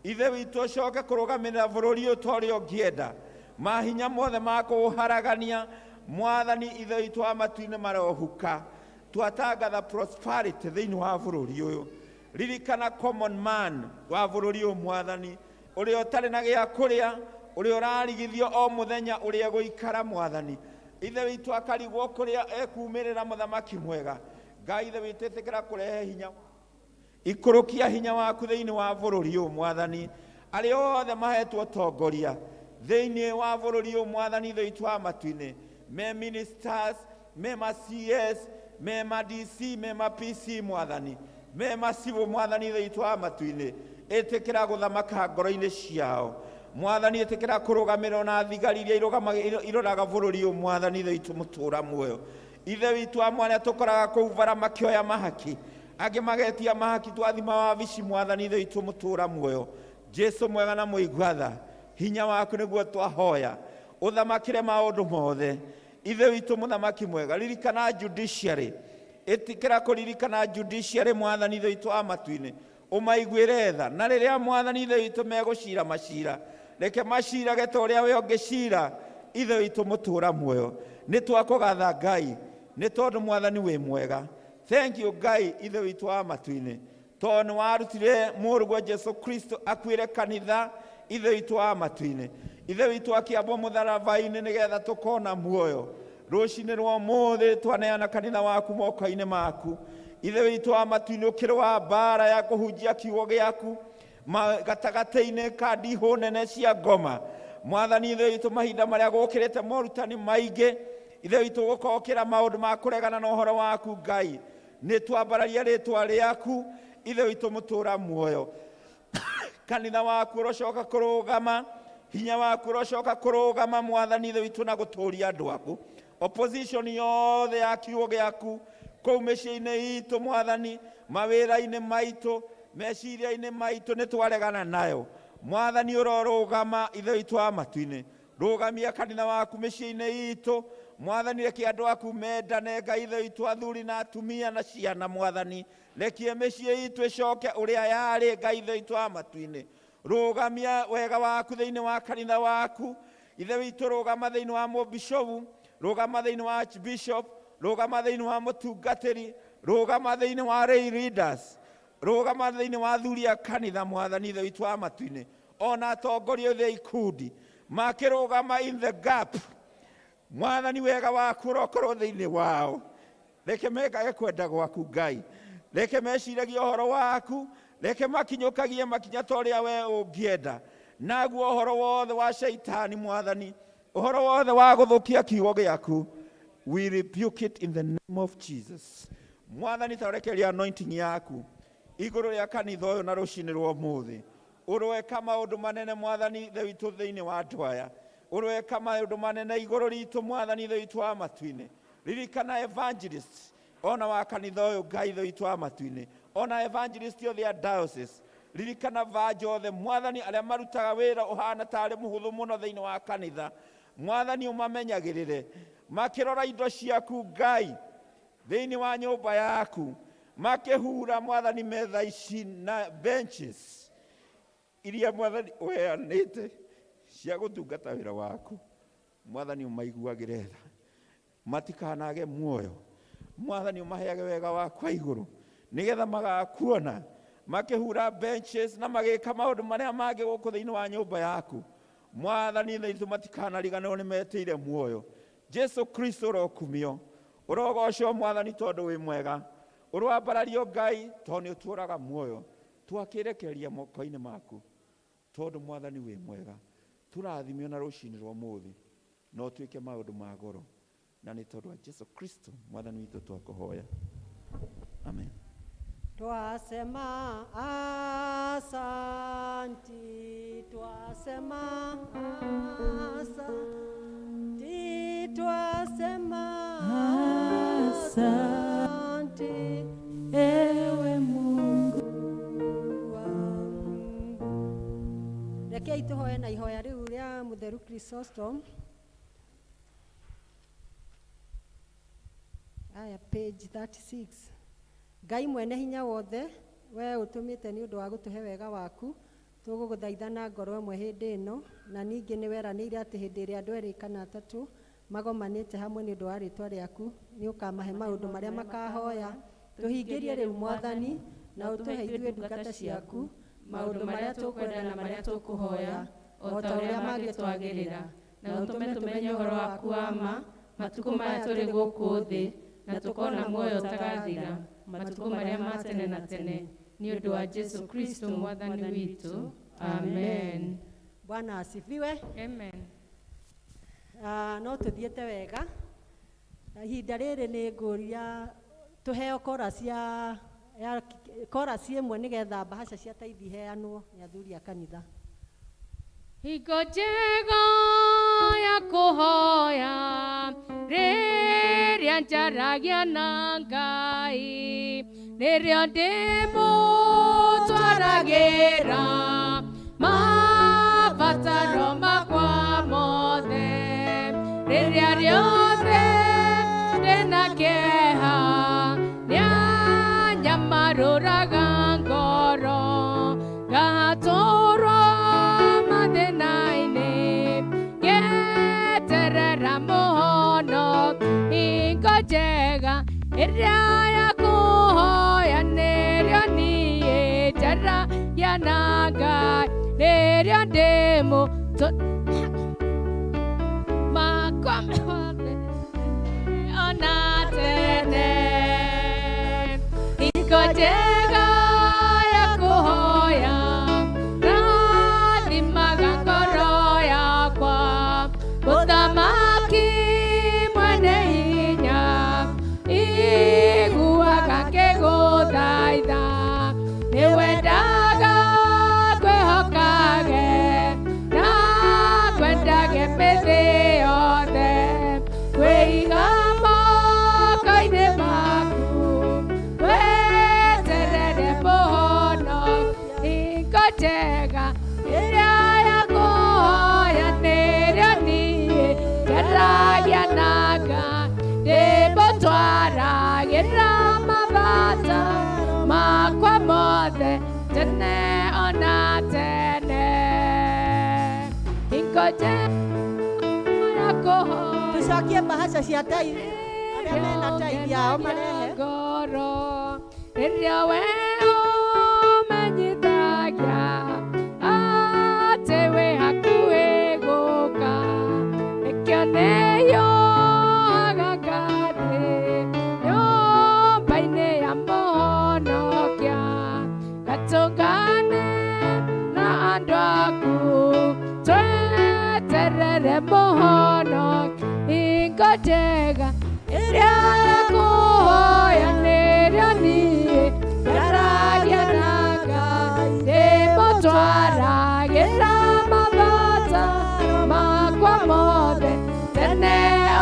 Ithe witũ ũcoke kũrũgamĩrĩra bũrũri ũyũ ta ũrĩa ũngĩenda. Mahinya mothe ma kũũharagania Mwathani ithe witũ wa matu-inĩ marohuka. Twatangatha prosperity thĩinĩ wa bũrũri ũyũ. Ririkana common man wa bũrũri ũyũ Mwathani, ũrĩa ũtarĩ na gĩa kũrĩa, ũrĩa ũrarigithio o mũthenya ũrĩa gũikara Mwathani. Ithe witũ akarigwo kũrĩa ekumĩrĩra mũthamaki mwega. Ngai ithe witũ ĩtĩkĩra kũrehe hinya, ikũrũkia hinya waku thĩinĩ wa bũrũri ũyũ Mwathani. Arĩa othe mahetwo ũtongoria thĩinĩ wa bũrũri ũyũ Mwathani ithe witũ wa matu-inĩ, me ministers, me ma CS, me ma DC, me ma PC Mwathani, me ma civil Mwathani ithe witũ wa matu-inĩ, ĩtĩkĩra gũthamaka ngoro-inĩ ciao Mwathani. Ĩtĩkĩra kũrũgamĩrĩrwo na thigari iria iroraga bũrũri ũyũ Mwathani ithe witũ mũtũra muoyo. Ithe witũ amwe arĩa tũkoraga kũu bara makĩoya mahaki, angĩ magetia mahaki twathima wabici Mwathani ithe witũ mũtũra muoyo. Jesu mwega na mũigua-tha, hinya waku nĩguo twahoya, ũthamakĩre maũndũ mothe. Ithe witũ mũthamaki mwega, ririkana judiciary, ĩtĩkĩra kũririkana judiciary Mwathani ithe witũ wa matu-inĩ, ũmaiguĩre tha. Na rĩrĩa Mwathani ithe witũ megũcira macira, reke macirage ta ũrĩa we ũngĩcira ithe witũ mũtũra muoyo. Nĩ twakũgatha Ngai nĩ tondũ Mwathani wĩ mwega. Thank you Ngai ithe witũ wa matu-inĩ, tondũ nĩ warutire mũrũguo Jesu Kristo akuĩre kanitha ithe witũ wa matu-inĩ. Ithe witũ akĩambwo mũtharaba-inĩ nĩgetha tũkona muoyo. Rũcinĩ rwa ũmũthĩ twaneana kanitha waku moko-inĩ maku. Ithe witũ wa matu-inĩ ũkĩrũa mbara ya kũhunjia kiugo gĩaku gatagatĩ-inĩ ka ndihũ nene cia ngoma. Mwathani ithe witũ mahinda marĩa gũkĩrĩte morutani maingĩ, ithe witũ gũkokĩra maũndũ ma kũregana na ũhoro waku Ngai, nĩ twambararia rĩtwa rĩaku ithe witũ mũtũra muoyo. Kanitha waku ũrocoka kũrũgama, hinya waku ũrocoka kũrũgama Mwathani ithe witũ na gũtũũria andũ aku. Opposition yothe ya kiugo gĩaku kũu mĩciĩ-inĩ itũ Mwathani, mawĩra-inĩ maitũ, meciria-inĩ maitũ nĩ twaregana nayo. Mwathani ũrorũgama ithe witũ wa matu-inĩ, rũgamia kanitha waku mĩciĩ-inĩ itũ Mwathani. Reke andũ aku mendane Ngai ithe witũ, athuri na atumia na ciana Mwathani. Reke mĩciĩ itũ ĩcoke ũrĩa yarĩ Ngai ithe witũ wa matu-inĩ. Rũgamia wega waku thĩinĩ wa kanitha waku ithe witũ. Rũgama thĩinĩ wa mũbishopu, rũgama thĩinĩ wa archbishop, rũgama thĩinĩ wa mũtungatĩri, rũgama thĩinĩ wa lay leaders, rũgama thĩinĩ wa athuri a kanitha Mwathani ithe witũ wa matu-inĩ. Ona atongoria othe a ikundi makĩrũgama in the gap Mwathani, wega waku ũrokorwo thĩinĩ wao. Reke mekage kwenda gwaku Ngai, reke meciragie ũhoro waku, reke makinyũkagie makinya ta ũrĩa we ũngĩenda. Naguo ũhoro wothe wa shaitani Mwathani, ũhoro wothe wa gũthũkia kiugo gĩaku, we rebuke it in the name of Jesus. Mwathani, tarekeria anointing yaku igũrũ rĩa kanitha ũyũ na rũcinĩ rwa ũmũthĩ. Ũroweka maũndũ manene Mwathani ithe witũ thĩinĩ wa andũ aya. Ũroweka maũndũ manene igũrũ ritũ Mwathani ithe witũ wa matu-inĩ. Ririkana evangelist ona wa kanitha ũyũ Ngai ithe witũ wa matu-inĩ, ona evangelist othe a diocese. Ririkana vanja othe Mwathani arĩa marutaga wĩra ũhana tarĩ mũhũthũ mũno thĩinĩ wa kanitha. Mwathani ũmamenyagĩrĩre makĩrora indo ciaku Ngai thĩinĩ wa nyũmba yaku, makĩhura Mwathani metha ici na benches iria Mwathani ũheanĩte cia gũtungata wĩra waku. Mwathani ũmaiguagĩre tha, matikanage muoyo. Mwathani ũmaheage wega waku wa igũrũ nĩgetha magakuona makĩhura benches na magĩka maũndũ marĩa mangĩ gũkũ thĩinĩ wa nyũmba yaku. Mwathani ithe witũ matikanariganĩrwo nĩ metĩire muoyo. Jesu Kristo ũrokumio, ũrogocwo Mwathani tondũ wĩ mwega. Ũrwambarario Ngai tondũ nĩ ũtũũraga muoyo. Twakĩrekereria moko-inĩ maku tondũ Mwathani wĩ mwega. Tũrathimio na rũcinĩ rwa ũmũthĩ no twĩke maũndũ ma goro, na nĩ tondũ wa Jesu Kristo Mwathani witũ twakũhoya. Amen. Twasema asanti, twasema asanti, twasema asanti, ewe Mungu wangu. Rekei tuhoe na ihoya rĩu rĩa mũtheru Chrysostom. Aya page 36. Ngai mwene hinya wothe, we ũtũmĩte nĩ ũndũ wa gũtũhe wega waku, tũgũgũthaitha na ngoro ĩmwe hĩndĩ ĩno, na ningĩ nĩ weranĩire atĩ hĩndĩ ĩrĩa andũ erĩ kana atatũ magomanĩte hamwe nĩ ũndũ wa rĩĩtwa rĩaku, nĩ ũkamahe maũndũ marĩa makahoya. Tũhingĩrie rĩu Mwathani, na ũtũhe ithuĩ ndungata ciaku maũndũ marĩa tũkwenda na marĩa tũkũhoya, o ta ũrĩa mangĩtwagĩrĩra, na ũtũme tũmenye ũhoro waku wa ma matukũ maya tũrĩ gũkũ thĩ, na tũkona muoyo ũtagathira matukũ marĩa ma tene na tene, nĩ ũndũ wa Jesu Kristo Mwathani witũ. Amen. Bwana asifiwe. Amen. No tũthiĩte wega. Ihinda rĩrĩ nĩ ngũria tũheo korasi ĩmwe nĩgetha mbahaca cia taithi iheanwo nĩ athuri a kanitha. Hingo njega ya kũhoya rĩrĩa njaragia na Ngai, nĩrĩo ndĩmũtwaragĩra mabataro makwa mothe, rĩrĩa rĩothe ndĩna kĩeha nĩanyamarũraga ngoro, ngatũũrwo mathĩna-inĩ ngeterera mũhonoki. Hingo njega ĩrĩa ya kũhoya nĩrĩo niĩ njaragia na Ngai, nĩrĩo makwa mothe ona tene. Hingo njega ya kũhoya rathimaga ngoro yakwa, mũthamaki mwene hinya iguaga ngĩgũthaitha, nĩwendaga kwĩhokage na kwendage mĩthĩ yothe, kwĩiga moko-inĩ maku weterere mũhonoki. Hingo njega ĩrĩa ya kũhoya nĩrĩo niĩ njaragia na Ngai, ndĩmũtwaragĩra mabataro makwa mothe tene ona tene. Hingo njega ya kũhoya Tucokie mbahaca cia taithi, arĩa mena taithi yao marehe. ngoro, rĩrĩa we ũmenyithagia atĩ wĩ hakuhĩ gũka, nĩkĩo nĩyũaga ngathĩ nyũmba-inĩ ya mũhonokia, gatũngane na andũ aku tweterere mũhonoki. Hingo njega ĩrĩa ya kũhoya nĩrĩo niĩ njaragia na Ngai, ndĩmũtwaragĩra mabataro makwa mothe tene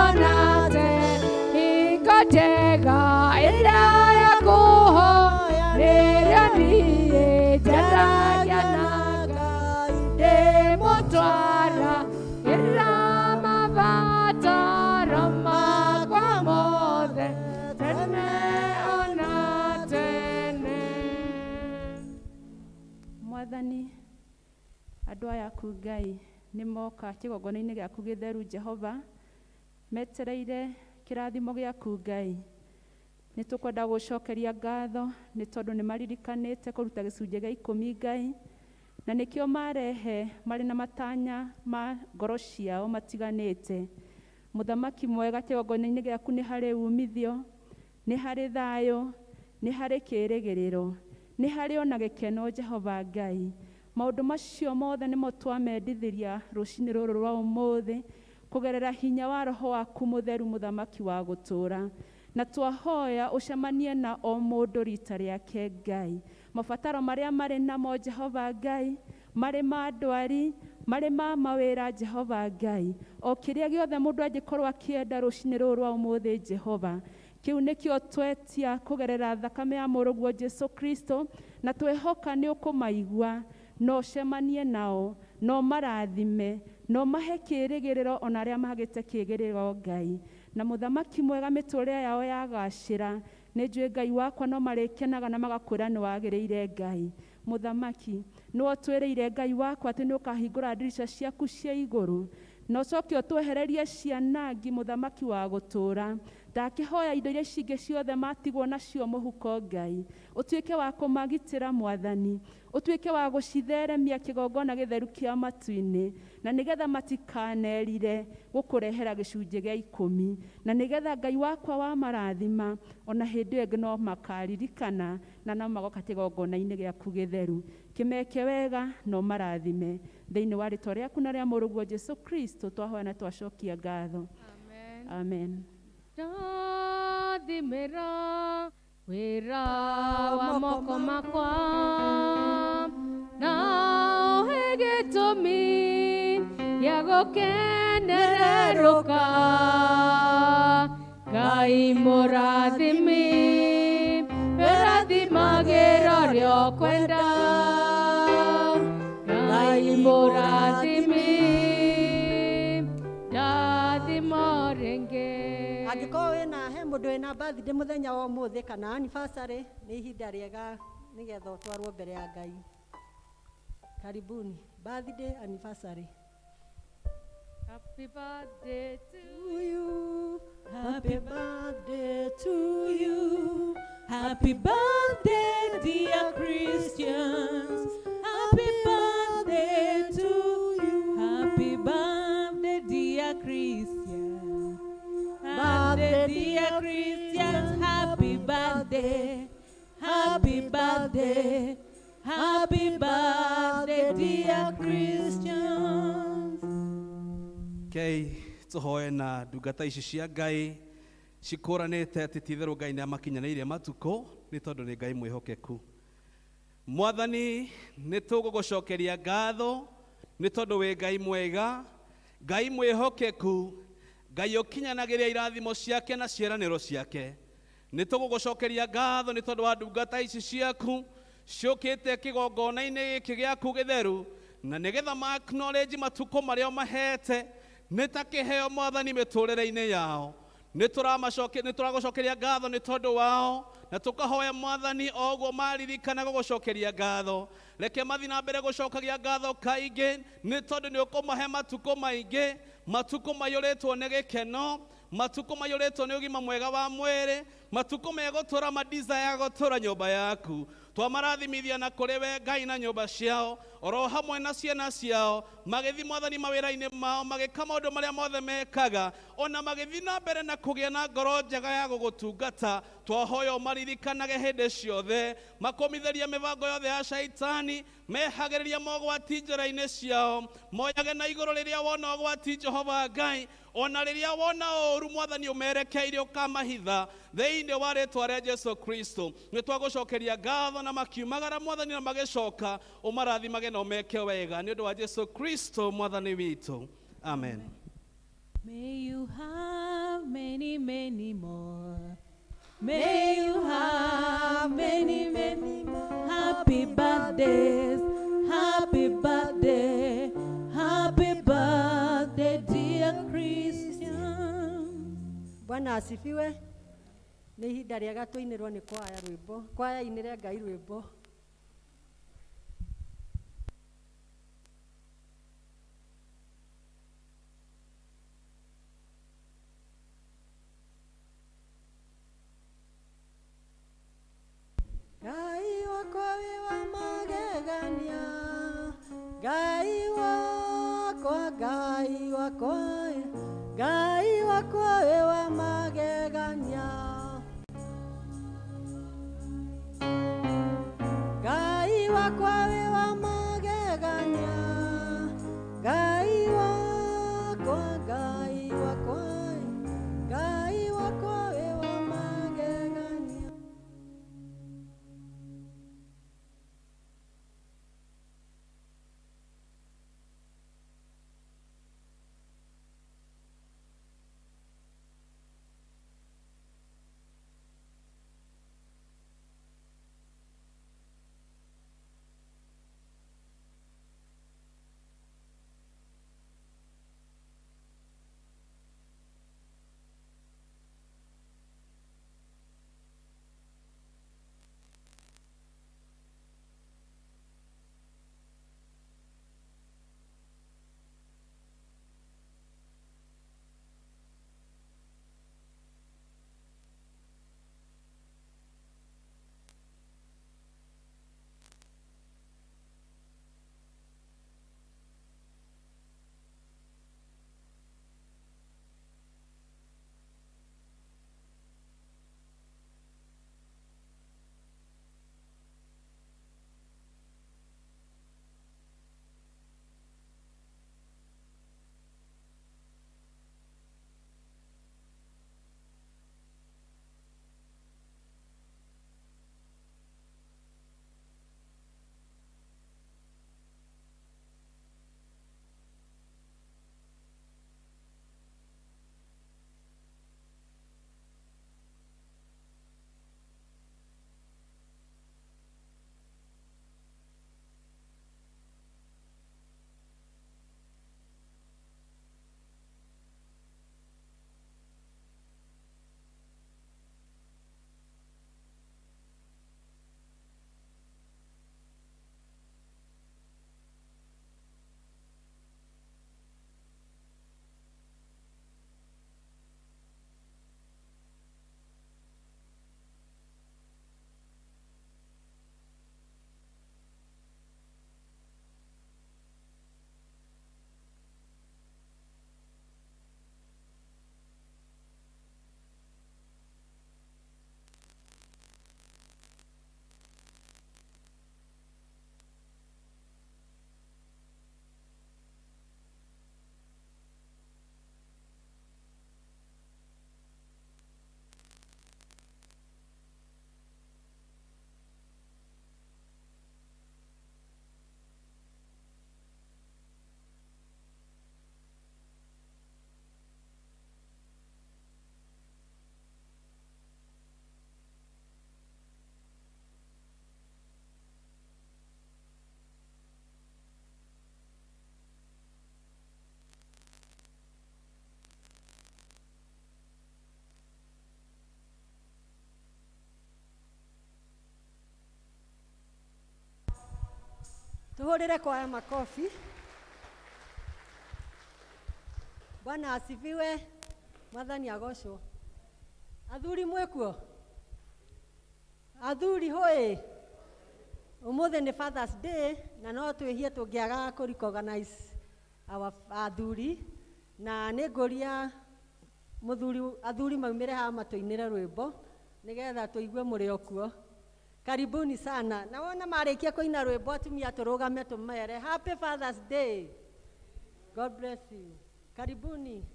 ona tene. Hingo njega ĩrĩa ya kũhoya nĩrĩo niĩ njaragia na Ngai, ndĩmũtwaragĩra mabataro makwa mothe tene ona tene. Mwathani, andũ aya aku Ngai nĩ moka kĩgongona-inĩ gĩaku gĩtheru Jehova, metereire kĩrathimo gĩaku Ngai. Nĩ tũkwenda gũcokeria ngatho nĩ tondũ nĩ maririkanĩte kũruta gĩcunjĩ gĩa 10 Ngai, na nĩkĩo marehe marĩ na matanya ma ngoro ciao matiganĩte. Mũthamaki mwega, kĩgongona-inĩ gĩaku nĩ harĩ umithio, nĩ harĩ thayũ, nĩ harĩ kĩĩrĩgĩrĩro, nĩ harĩ ona gĩkeno Jehova Ngai. Maũndũ macio mothe nĩmo twamendithĩria rũcinĩ rũrũ rwa ũmũthĩ kũgerera hinya wa Roho waku mũtheru, mũthamaki wa gũtũũra. Na twahoya ũcemanie na o mũndũ rita rĩake Ngai. Mabataro marĩa marĩ namo Jehova Ngai, marĩ ma ndwari, marĩ ma mawĩra Jehova Ngai, o kĩrĩa gĩothe mũndũ angĩkorwo akĩenda rũcinĩ rũrũ rwa ũmũthĩ Jehova, kĩu nĩkĩo twetia kũgerera thakame ya mũrũguo Jesu Kristo, na twĩhoka nĩ ũkũmaigua na ũcemanie nao no marathime, no mahe kĩĩrĩgĩrĩro ona arĩa magĩte kĩĩrĩgĩrĩro Ngai. Na mũthamaki mwega mĩtũũrĩre yao yagacĩra, nĩ njũĩ Ngai wakwa no marĩkenaga na magakwĩra nĩ wagĩrĩire Ngai. Mũthamaki, nĩwe ũtwĩrĩire Ngai wakwa atĩ nĩ ũkahingũra ndirica ciaku cia igũrũ, na ũcoke ũtwehererie cianangi, mũthamaki wa gũtũũra. Ndakĩhoya indo iria cingĩ ciothe matigwo nacio mũhuko Ngai, ũtuĩke wa kũmagitĩra Mwathani, ũtuĩke wa gũcitheremia kĩgongona gĩtheru kĩa matu-inĩ, na nĩgetha matikanerire gũkũrehera gĩcunjĩ gĩa 10, na nĩgetha Ngai wakwa wa marathima, ona hĩndĩ ĩyo ĩngĩ no makaririkana na no magoka kĩgongona-inĩ gĩaku gĩtheru. Kĩmeke wega no marathime, thĩinĩ wa rĩĩtwa rĩaku na rĩa mũrũguo Jesũ Kristo twahoya na twacokia ngatho. Amen. Ndathimĩra wĩra wa moko makwa, na ũhe gĩtũmi gĩa gũkenererũka. Ngai mũrathimi, wĩrathimagĩra ũrĩa ũkwenda. Ngai mũrathimi, ndathima rĩngĩ. Angĩkorwo wĩna he mũndũ wĩna birthday mũthenya wa ũmũthĩ kana anniversary, nĩ ihinda rĩega nĩgetha ũtwarwo mbere ya Ngai. Karibuni. Birthday, anniversary. Happy birthday to you. Happy birthday to you. Happy birthday, dear Christians. Happy birthday to you. Happy birthday, dear Christians. Birthday, dear Christians. Happy birthday. Happy birthday. Happy birthday, dear Christians. Kei tũhoe na ndungata ici cia Ngai cikũranĩte atĩ ti-itherũ Ngai nĩamakinyanĩirie matukũ nĩ tondũ nĩ Ngai mwĩhokeku. Mwathani, nĩ tũgũgũcokeria ngatho nĩ tondũ wĩ Ngai mwega, Ngai mwĩhokeku, Ngai ũkinyanagĩria irathimo ciake na ciĩranĩro ciake. Nĩ tũgũgũcokeria ngatho nĩ tondũ wa ndungata ici ciaku ciũkĩte kĩgongona-inĩ gĩkĩ gĩaku gĩtheru, na nĩgetha ma-acknowledge matukũ marĩa mahete nĩ ta kĩheo Mwathani mĩtũrĩre-inĩ yao. Nĩ tũragũcokeria ngatho nĩ tondũ wao, na tũkahoya Mwathani o ũguo maririkana gũgũcokeria ngatho, reke mathiĩ na mbere gũcokagia ngatho kaingĩ nĩ tondũ nĩ ũkũmahe matukũ maingĩ, matukũ maiyũrĩtwo nĩ gĩkeno, matukũ maiyũrĩtwo nĩ ũgima mwega wa mwĩrĩ, matukũ megũtũra madesire gũtũra nyũmba yaku. Twamarathimithia na kũrĩ we Ngai na nyũmba ciao, oro hamwe na ciana ciao, magĩthiĩ Mwathani mawĩra-inĩ mao, magĩka maũndũ marĩa mothe mekaga, ona magĩthiĩ na mbere na kũgĩa na ngoro njega ya gũgũtungata. Twahoya ũmaririkanage hĩndĩ ciothe, makũmithĩrie mĩbango yothe ya shaitani, mehagĩrĩria mogwati njĩra-inĩ ciao, moyage na igũrũ rĩrĩa wona ũgwati Jehova Ngai, ona rĩrĩa wona ũũru Mwathani ũmerekeire ũkamahitha thĩinĩ wa rĩĩtwa rĩa Jesũ Kristo. Nĩ twagũcokeria ngatho na makiumagara Mwathani na magĩcoka, ũmarathimage na ũmeke wega nĩ ũndũ wa Jesũ Kristo Mwathani witũ. Amen. May you have many, many more. May you have many, many more. Happy birthdays, happy birthday, happy birthday, dear Christians. Bwana asifiwe. Nĩ ihinda rĩega tũinĩrwo nĩ kwaya rwĩmbo. Kwaya inĩre Ngai rwĩmbo. Ngai wakwa wĩ wa magegania, Ngai wakwa, Ngai wakwa, Ngai wakwa wĩ wa magegania. Ngai wakwa wĩ wa magegania, Ngai wakwa, Ngai wakwa, Ngai wakwa wĩ wa magegania. Tuhurire kwaya makofi. Bwana asifiwe. Mwathani agocwo. Athuri mwekuo. Athuri hoi. Umuthi ni Father's Day na no twihie tungiaga ku recognize our athuri na nĩ ngũria athuri maumire haha matuinire rwĩmbo nigetha tuigue mũrĩ okuo. Karibuni sana. Na wona marĩkia kũina rwĩmbo atumia tũrũgame tũmere Happy Father's Day. God bless you. Karibuni.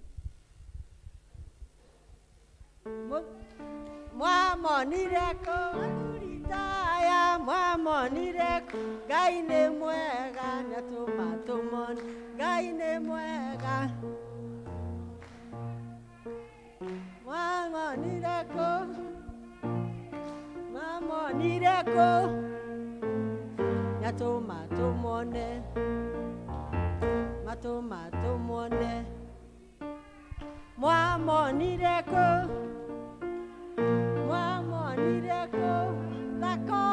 Mwamonire ko athuri taya mwamonire ko Ngai nĩ mwega nĩatũma tũmone Ngai nĩ mwega. Mwamonire ko nĩatũma tũmone matũma tũmone. Mwamonire ko thako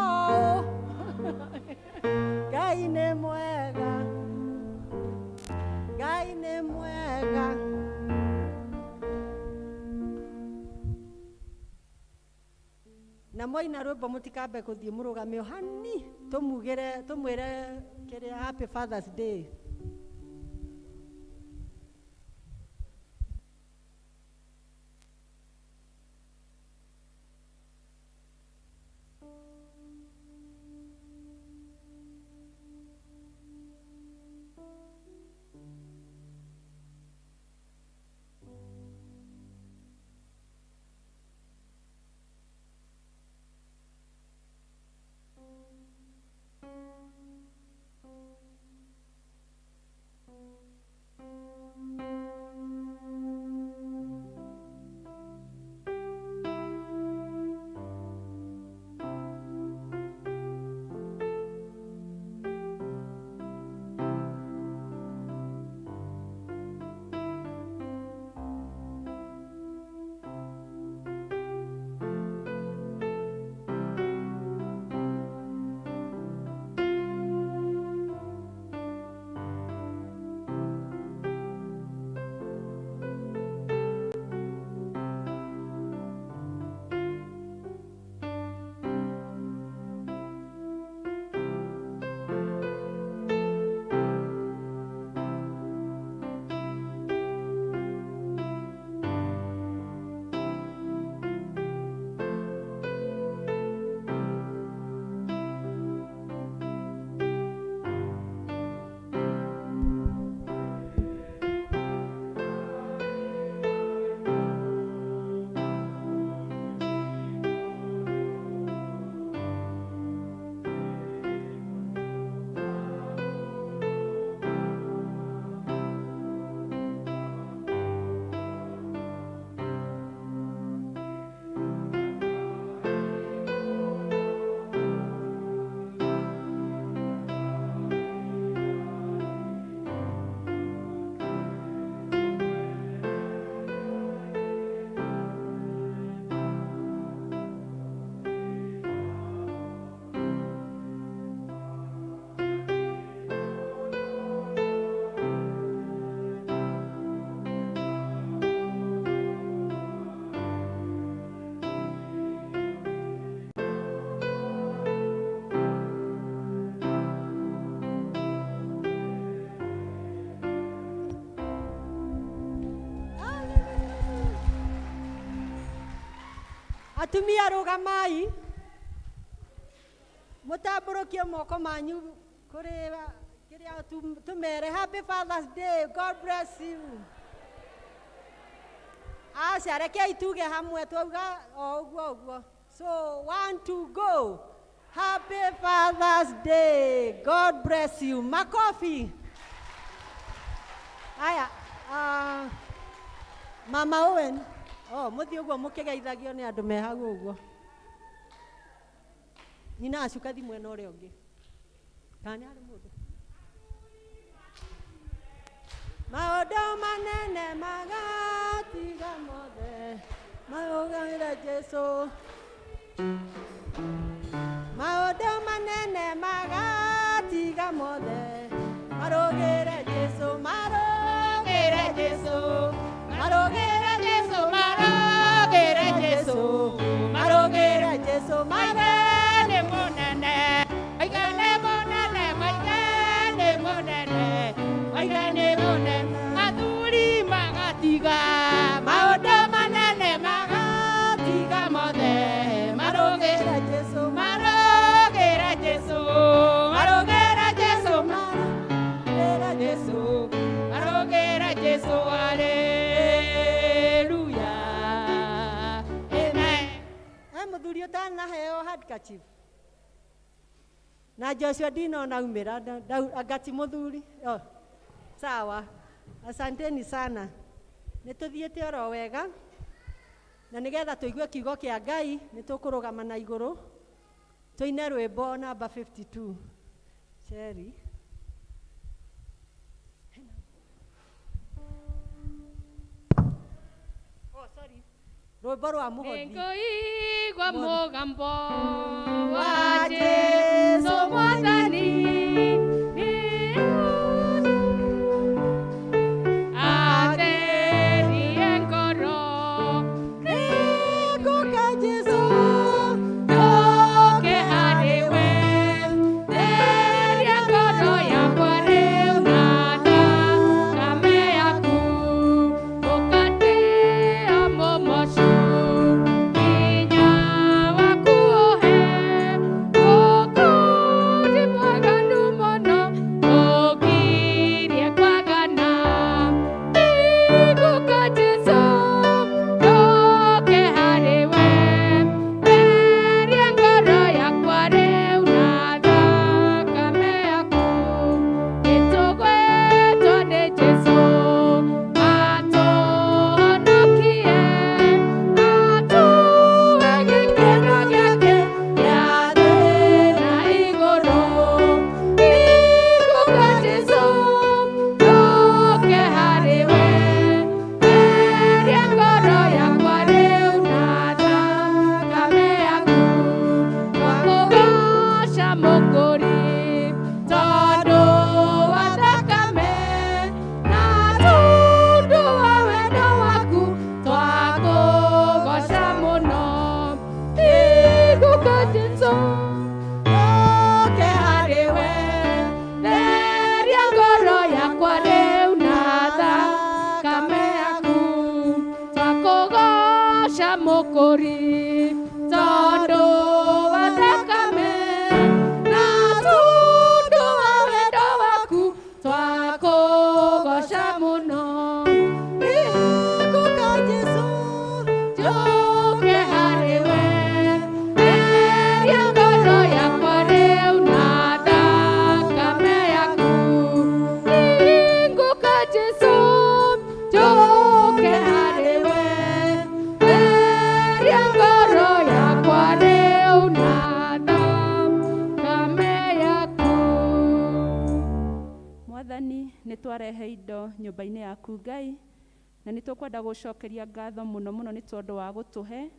Ngai nĩ mwega Ngai nĩ mwega. Na mwaina rwĩmbo mũtikambe gũthiĩ mũrũgame hani tũmwĩre kĩrĩa Happy Father's Day. Atumia rugamai mutambũrũkie moko manyu kũrĩ kĩrĩa tũmere Happy Father's Day. God bless you. Aca rekei tuge hamwe twauga o ũguo. So 1 2 go. Happy Father's Day. God bless you. Makofi. Aya, Mama Owen. Muthi uguo mukigeithagio ni andu me hau uguo. Nina acuka thi mwena uria ungi. Kana ari mundu. Maũndũ manene magatiga mothe maũgamĩre Jesũ. Maũndũ manene magatiga mothe maigane munene, maigane munene, maigane munene, maigane munene, athuri magatiga, maũndũ manene magatiga mothe, marũgĩra Jesũ, marũgĩra Jesũ, marũgĩra Jesũ, marũgĩra Jesũ, marũgĩra Jesũ, haleluya, amen. Mũthuri ũtanaheo handkerchief na Joshua Dino naumĩra angati mũthuri. Sawa, asanteni sana. Nĩtũthiĩte oro wega na nĩgetha tũigue kiugo kĩa Ngai nĩtũkũrũgama na igũrũ tũine rwĩmbo namba 52. Cherry. Sorry. Rwĩmbo rwa mũhothi. Nĩngũigua mũgambo wa Jesũ Mwathani, atherie ngoro, Nĩngũka Jesũ, njoke harĩ we, theria ngoro yakwa rĩu na thakame yaku, ũkandĩa mũmocu, hinya waku ũhe, ũkũndi mwaganu mũno, ũgirie kwagana. Nĩngũka Jesũ, njoke harĩ we, theria ngoro yakwa rĩu na thakame yaku, nĩtũgwĩtwo nĩ Jesũ, atũhonokie, atũhe gĩkeno gĩake gĩa thĩ na igũrũ. Nĩngũka Jesũ, njoke harĩ we, theria ngoro yakwa rĩu na thakame yaku, twakũgooca Mũkũri tondũ wa thakame na tondũ wa wendo waku, twakũgooca mũno. Nĩngũka Jesũ, njoke harĩ we, theria ngoro yakwa rĩu na thakame yaku, twakũgooca Mũkũri tondũ wa thakame na tondũ wa wendo waku, twakũgooca mũno. Nĩngũka Jesũ, Njoke harĩ we, theria ngoro yakwa rĩu na thakame yaku. Nĩngũka Jesũ, njoke harĩ we, theria ngoro yakwa rĩu na thakame yaku. Mwathani, nĩtwarehe indo nyũmba-inĩ yaku Ngai, na nĩtũkwenda gũcokeria ngatho mũno mũno nĩ tondũ wa gũtũhe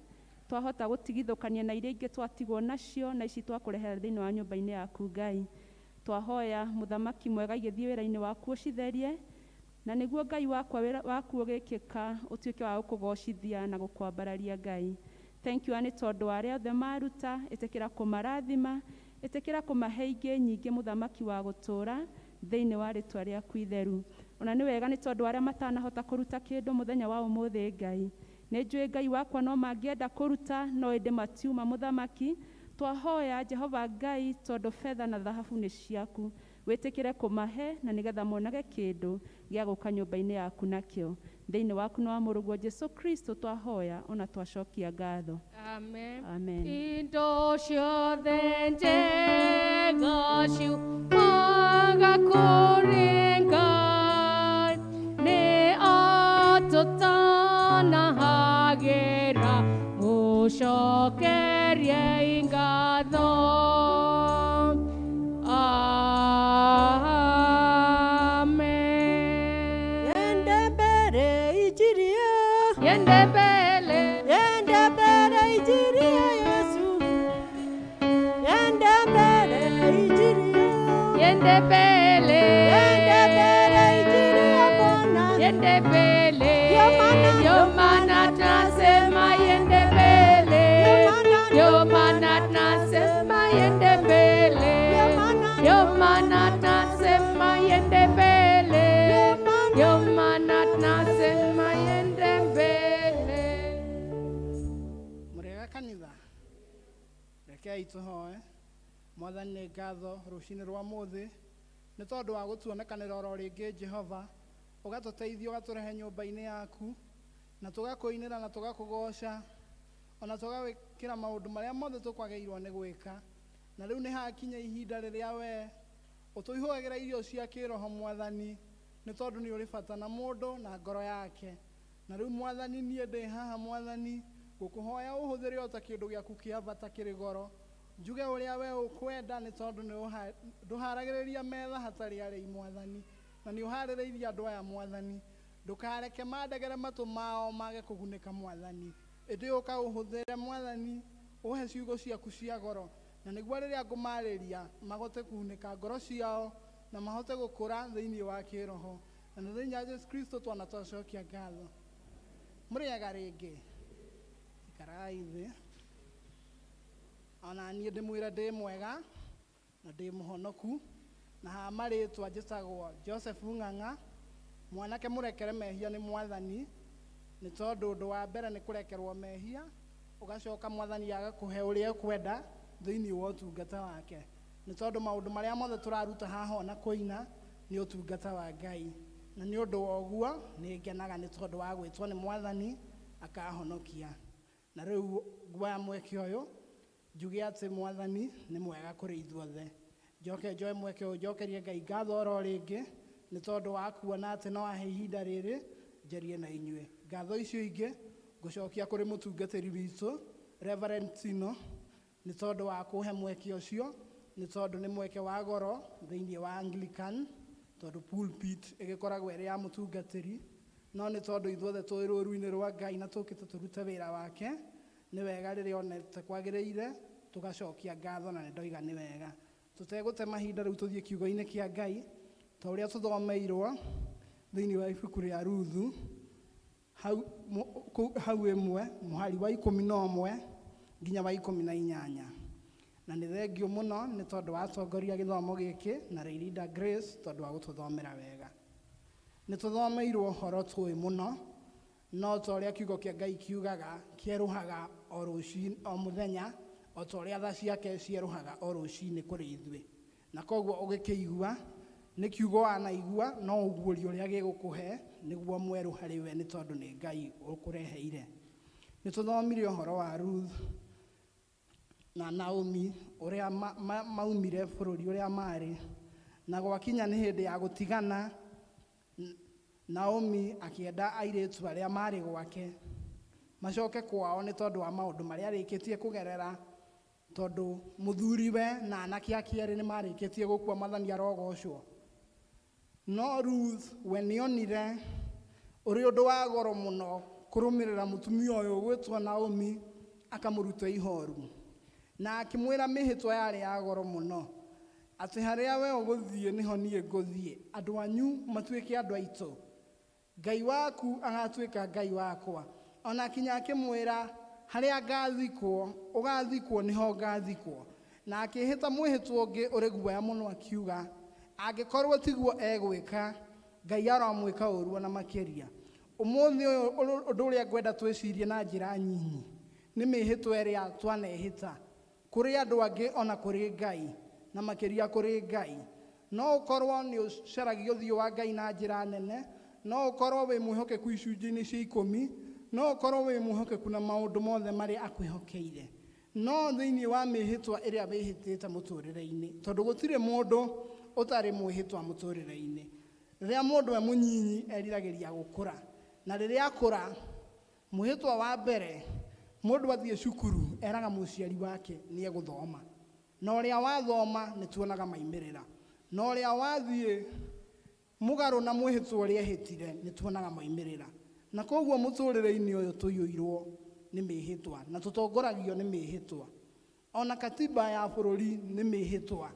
twahota gũtigithũkania na iria ingĩ twatigwo nacio na ici twakũrehera thĩinĩ wa nyũmba-inĩ yaku Ngai. Twahoya mũthamaki mwega igĩthiĩ wĩra-inĩ waku ũcitherie, na nĩguo Ngai wakwa wĩra waku ũgĩkĩka ũtuĩke wa gũkũgocithia na gũkwambararia Ngai. Thank you nĩ tondũ wa arĩa othe maruta, ĩtĩkĩra kũmarathima, ĩtĩkĩra kũmahe ingĩ nyingĩ mũthamaki wa gũtũũra thĩinĩ wa rĩtwa rĩaku itheru. Ona nĩ wega nĩ tondũ arĩa matanahota kũruta kĩndũ mũthenya wa ũmũthĩ Ngai. Nĩ njũĩ Ngai wakwa no mangĩenda kũruta no ĩndĩ matiuma mũthamaki. Twahoya Jehova Ngai tondũ betha na thahabu nĩ ciaku, wĩtĩkĩre kũmahe na nĩgetha monage kĩndũ gĩa gũka nyũmba-inĩ yaku nakĩo. Thĩinĩ waku na wa mũrũguo Jesũ Kristo twahoya ona twacokia ngatho. Amen. Amen. Indo ciothe njega ciumaga kũrĩ Ngai, nĩ o tũtanahagĩra mũcokerie ngatho. Amen. Yende mbere ijiria, Yende mbele, yende mbere ijiria Yesu, yende mbere ijiria, yende mbele, yende mbere ijiria Bwana, yende mbele, Ndio maana ndio maana tunasema yende mbele, Ndio maana ndio maana nasema iende mbele. Murega kanitha rekei tuhoe. Mwathani nĩ ngatho rũcinĩ rwa mũthĩ nĩ tondũ wa gũtuonekanĩra oro rĩngĩ Jehova, ũgatũteithia ũgatũrehe nyũmba-inĩ yaku na tũgakũinĩra na tũgakũgoca ona tũgawĩkĩra maũndũ marĩa mothe tũkwagĩrĩirwo nĩ gwĩka. Na rĩu nĩ hakinya ihinda rĩrĩa we ũtũihũgagĩra irio cia kĩroho Mwathani, nĩ tondũ nĩ ũrĩ bata na mũndũ na ngoro yake. Na rĩu Mwathani niĩ ndĩ haha Mwathani gũkũhoya ũhũthĩre o ta kĩndũ gĩaku kĩa bata kĩrĩ goro, njuge ũrĩa we ũkwenda, nĩ tondũ ndũharagĩrĩria metha hatarĩ arĩi Mwathani, na nĩ ũharĩrĩirie andũ aya Mwathani. Ndũkareke mandegere matũ mao mage kũgunĩka Mwathani. Ĩndĩ ũkaũhũthĩre Mwathani, ũhe ciugo ciaku cia goro, na nĩguo rĩrĩa ngũmarĩria mahote kuunĩka ngoro ciao na mahote gũkũra thĩinĩ wa kĩroho. Na nĩ thĩinĩ wa Jesu Kristo twanatwacokia ngatho. Mũrĩega rĩngĩ, ikarai thĩ. Ona niĩ ndĩmwĩre ndĩ mwega na ndĩ mũhonoku, na haha marĩtwa njĩtagwo Joseph Ng'ang'a, mwanake mũrekere mehia nĩ Mwathani, nĩ tondũ ũndũ wa mbere nĩ kũrekerwo mehia, ũgacoka Mwathani agakũhe ũrĩa ũkwenda thĩinĩ wa ũtungata wake. Nĩ tondũ maũndũ marĩa mothe tũraruta haha ona kũina nĩ ũtungata wa Ngai, na nĩ ũndũ wa ũguo nĩ ngenaga nĩ tondũ wa gwĩtwo nĩ Mwathani akahonokia. Na rĩu nguoya mweke ũyũ njuge atĩ Mwathani nĩ mwega kũrĩ ithuothe. Njoke njoe mweke ũyũ njokerie Ngai ngatho oro rĩngĩ nĩ tondũ wa kuona atĩ no ahe ihinda rĩrĩ njarie na inyuĩ. Ngatho icio ingĩ ngũcokia kũrĩ mũtungatĩri witũ Reverend Tino nĩ tondũ wa kũhe mweke ũcio, nĩ tondũ nĩ mweke wa goro thĩinĩ wa Anglican, tondũ pulpit ĩgĩkoragwo ĩrĩ ya mũtungatĩri, no nĩ tondũ ithuothe tũĩ rũũru-inĩ rwa Ngai na tũkĩte tũrute wĩra wake, nĩ wega rĩrĩa onete kwagĩrĩire tũgacokia ngatho, na nĩ ndoiga nĩ wega. Tũtegũte mahinda rĩu tũthiĩ kiugo-inĩ kĩa Ngai ta ũrĩa tũthomeirwo thĩinĩ wa ibuku rĩa Ruthu hau ĩmwe mũhari wa 11 nginya wa 18. Na nĩ thengio mũno nĩ tondũ wa atongoria gĩthomo gĩkĩ na Reida Grace tondũ wa gũtũthomera wega. Nĩ tũthomeirwo ũhoro tũĩ mũno, no ta ũrĩa kiugo kĩa Ngai kiugaga kĩerũhaga o rũcinĩ o mũthenya, o ta ũrĩa tha ciake cierũhaga o rũcinĩ kũrĩ ithuĩ. Na koguo ũgĩkĩigua nĩ kiugo wanaigua no ũguũrie ũrĩa gĩgũkũhe nĩguo mwerũ harĩ we, nĩ tondũ nĩ Ngai ũkũreheire. Nĩ tũthomire ũhoro wa Ruth na Naomi ũrĩa maumire bũrũri ũrĩa marĩ, na gwakinya nĩ hĩndĩ ya gũtigana, Naomi akĩenda airĩtu arĩa marĩ gwake macoke kwao nĩ tondũ wa maũndũ marĩa arĩkĩtie kũgerera, tondũ mũthuriwe na anake ake erĩ nĩ marĩkĩtie gũkua, Mwathani arogocwo. No Ruth we nĩonire ũrĩ ũndũ wa goro mũno kũrũmĩrĩra mũtumia ũyũ ũgwĩtwo Naomi, akamũruta ihoru na akĩmwĩra mĩhĩtwa yarĩ ya goro mũno, atĩ harĩa we ũgũthiĩ nĩho niĩ ngũthiĩ, andũ anyu matuĩke andũ aitũ, Ngai waku agatuĩka Ngai wakwa. Ona kinya akĩmwĩra harĩa ngathikwo ũgathikwo nĩho ngathikwo, na akĩhĩta mwĩhĩtwa ũngĩ ũrĩ guoya mũno akiuga angĩkorwo tiguo egwĩka, Ngai aramwĩka ũru ona makĩria. Ũmũthĩ ũyũ ũndũ ũrĩa ngwenda twĩcirie na njĩra nyinyi nĩ mĩhĩtwa ĩrĩa twanehĩta kũrĩ andũ angĩ ona kũrĩ Ngai, na makĩria kũrĩ Ngai. No ũkorwo nĩ ũcaragia ũthiũ wa Ngai na njĩra nene, no ũkorwo wĩ mwĩhokeku icunjĩ-inĩ cia 10, no ũkorwo wĩ mwĩhokeku na maũndũ mothe marĩa akwĩhokeire, no thĩinĩ wa mĩhĩtwa ĩrĩa wĩhĩtĩte mũtũrĩre-inĩ, tondũ gũtirĩ mũndũ ũtarĩ mwĩhĩtwa mũtũrĩre-inĩ. Rĩrĩa mũndũ e mũnyinyi eriragĩria gũkũra, na rĩrĩa akũra, mwĩhĩtwa wa mbere mũndũ athiĩ cukuru eraga mũciari wake nĩ egũthoma, na ũrĩa wathoma nĩ tuonaga maimĩrĩra, na ũrĩa wathiĩ mũgarũ na mwĩhĩtwa ũrĩa ehĩtire nĩ tuonaga maimĩrĩra. Na koguo mũtũrĩre-inĩ ũyũ tũiyũirwo nĩ mĩhĩtwa na tũtongoragio nĩ mĩhĩtwa. Ona katiba ya bũrũri nĩ mĩhĩtwa,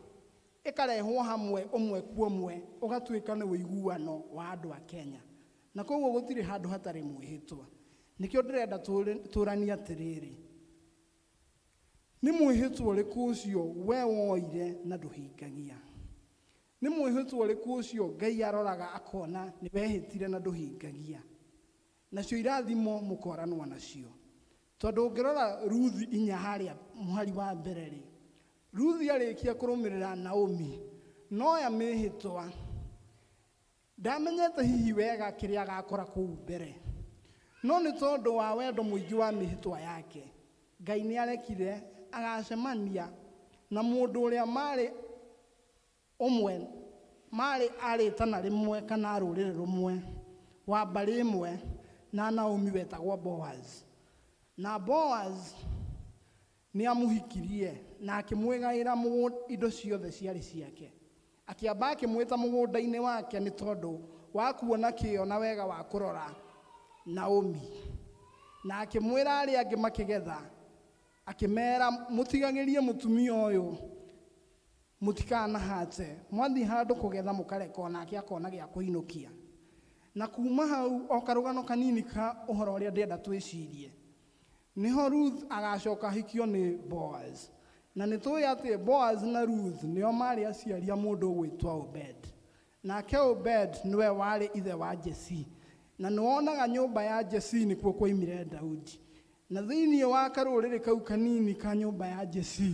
ĩkarehwo hamwe ũmwe kwa ũmwe ũgatuĩka nĩ ũiguano wa andũ a Kenya, na koguo gũtirĩ handũ hatarĩ mwĩhĩtwa. Nĩkĩo ndĩrenda tũranie atĩrĩrĩ, nĩ mwĩhĩtwa ũrĩkũ ũcio we woire na ndũhingagia? nĩ mwĩhĩtwa ũrĩkũ ũcio Ngai aroraga akona nĩ wehĩtire na ndũhingagia. Nacio irathimo mũkoranwo nacio. Tondũ ũngĩrora Ruthi 4 harĩa mũhari wa mbere rĩ, Ruthi arĩkia kũrũmĩrĩra Naomi, noya mĩhĩtwa. Ndamenyete hihi wega kĩrĩa agakora kũu mbere. No nĩ tondũ wa wendo mũingĩ wa mĩhĩtwa yake, Ngai nĩ arekire agacemania na mũndũ ũrĩa marĩ ũmwe, marĩ arĩtana rĩmwe kana rũrĩrĩ rũmwe, wa mbarĩ ĩmwe na Naomi wetagwo Boaz. Na Boaz nĩ amũhikirie na akĩmwĩgaĩra indo ciothe ciarĩ ciake. Akĩamba akĩmwĩta mũgũnda-inĩ wake nĩ tondũ wa kuona kĩo na wega wa kũrora Naomi. Na akĩmwĩra arĩa angĩ makĩgetha, akĩmera mũtigagĩrie mũtumia ũyũ, mũtikanahate, mwathiĩ handũ kũgetha mũkareka onake akona gĩa kũinũkia. Na kuma hau o karũgano kanini ka ũhoro ũrĩa ndĩenda twĩcirie, niho Ruth agacoka ahikio nĩ Boaz. Na nĩtũĩ atĩ Boaz na Ruth nĩo marĩ aciari a mũndũ ũgwĩtwo Obed. Nake Obed nĩwe warĩ ithe wa Jesse. Na nĩwonaga nyũmba ya Jesse nĩkuo kwaimire Daudi. Na thĩinĩ wa karũrĩrĩ kau kanini ka nyũmba ya Jesse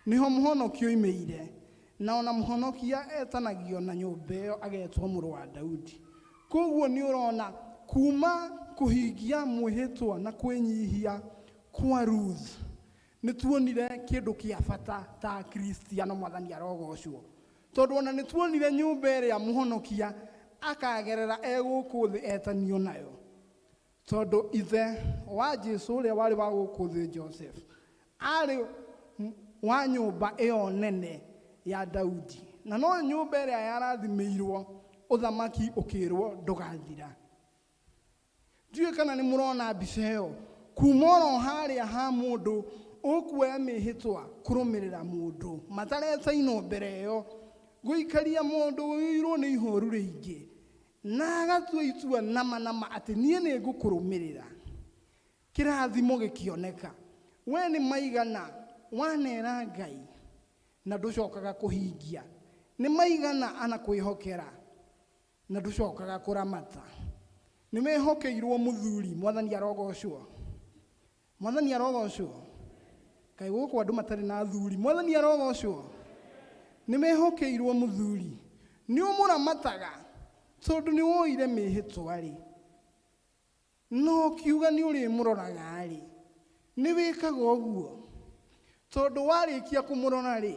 niho mũhonokio oimĩire. Na ona mũhonokia etanagio na nyũmba ĩyo agetwo mũrũ wa Daudi. Koguo nĩ ũrona kuma kũhingia mwĩhĩtwa na kwĩnyihia kwa Ruth, nĩtuonire kĩndũ kĩa bata ta Kristiano, Mwathani arogocwo. Tondũ ona nĩtuonire nyũmba ĩrĩa mũhonokia akagerera egũkũ thĩ etanio nayo. Tondũ ithe wa Jesũ ũrĩa warĩ wa gũkũ thĩ, Joseph, arĩ wa nyũmba ĩyo nene ya Daudi. Na no nyũmba ĩrĩa yarathimĩirwo ũthamaki ũkĩrwo ndũgathira. Ndiũĩ kana nĩ mũrona mbica ĩyo, kuma oro harĩa ha mũndũ ũkuoya mĩhĩtwa kũrũmĩrĩra mũndũ mataretainwo mbere ĩyo, gũikaria mũndũ ũirwo nĩ ihoru rĩingĩ, na agatua itua nama atĩ niĩ nĩ ngũkũrũmĩrĩra. Kĩrathimo gĩkĩoneka. We nĩ maigana wanera Ngai na ndũcokaga kũhingia. Nĩ maigana ana kwĩhokera na ndũcokaga kũramata. Nĩ mehokeirwo mũthuri, Mwathani arogocwo. Mwathani arogocwo. Kaĩ gũkũ andũ matarĩ na athuri, Mwathani arogocwo. Nĩ mehokeirwo mũthuri. Nĩ ũmũramataga tondũ nĩ woire mĩhĩtwa rĩ. No kiuga nĩ ũrĩmũroraga rĩ. Nĩ wĩkaga ũguo. Tondũ warĩkia kũmũrora rĩ,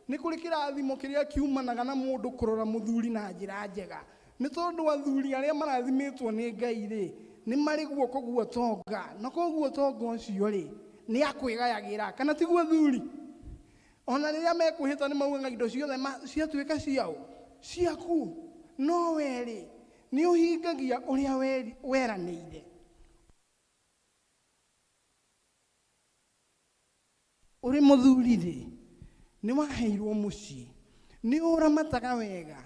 nĩ kũrĩ kĩrathimo kĩrĩa kiumanaga na mũndũ kũrora mũthuri na njĩra njega. Nĩ tondũ athuri arĩa marathimĩtwo nĩ Ngai rĩ, nĩ marĩ guoko guotonga. Na koguo tonga ũcio rĩ, nĩ akwĩgayagĩra. Kana tiguo athuri? Ona rĩrĩa mekwĩhĩta nĩ maugaga indo ciothe ciatuĩka ciao, ciaku. No we rĩ, nĩ ũhingagia ũrĩa weranĩire. Ũrĩ mũthuri rĩ, nĩ waheirwo mũciĩ, nĩ ũramataga wega.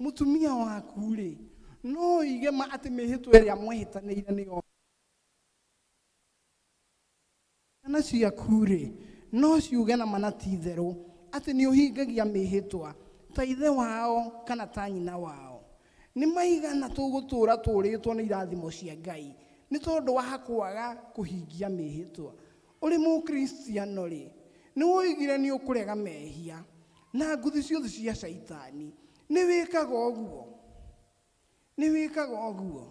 Mũtumia waku rĩ, no ige atĩ mĩhĩtwa ĩrĩa mwĩhĩtanĩire nĩyo. Ciana ciaku rĩ, no ciuge na mana ti itherũ atĩ nĩ ũhingagia mĩhĩtwa ta ithe wao kana ta nyina wao. Nĩ maigana tũgũtũũra tũrĩtwo nĩ irathimo cia Ngai nĩ tondũ wa kwaga kũhingia mĩhĩtwa. Ũrĩ mũkristiano rĩ, nĩ woigire nĩ ũkũrega mehia na nguthi ciothe cia Shaitani. Nĩ wĩkaga ũguo. Nĩ wĩkaga ũguo.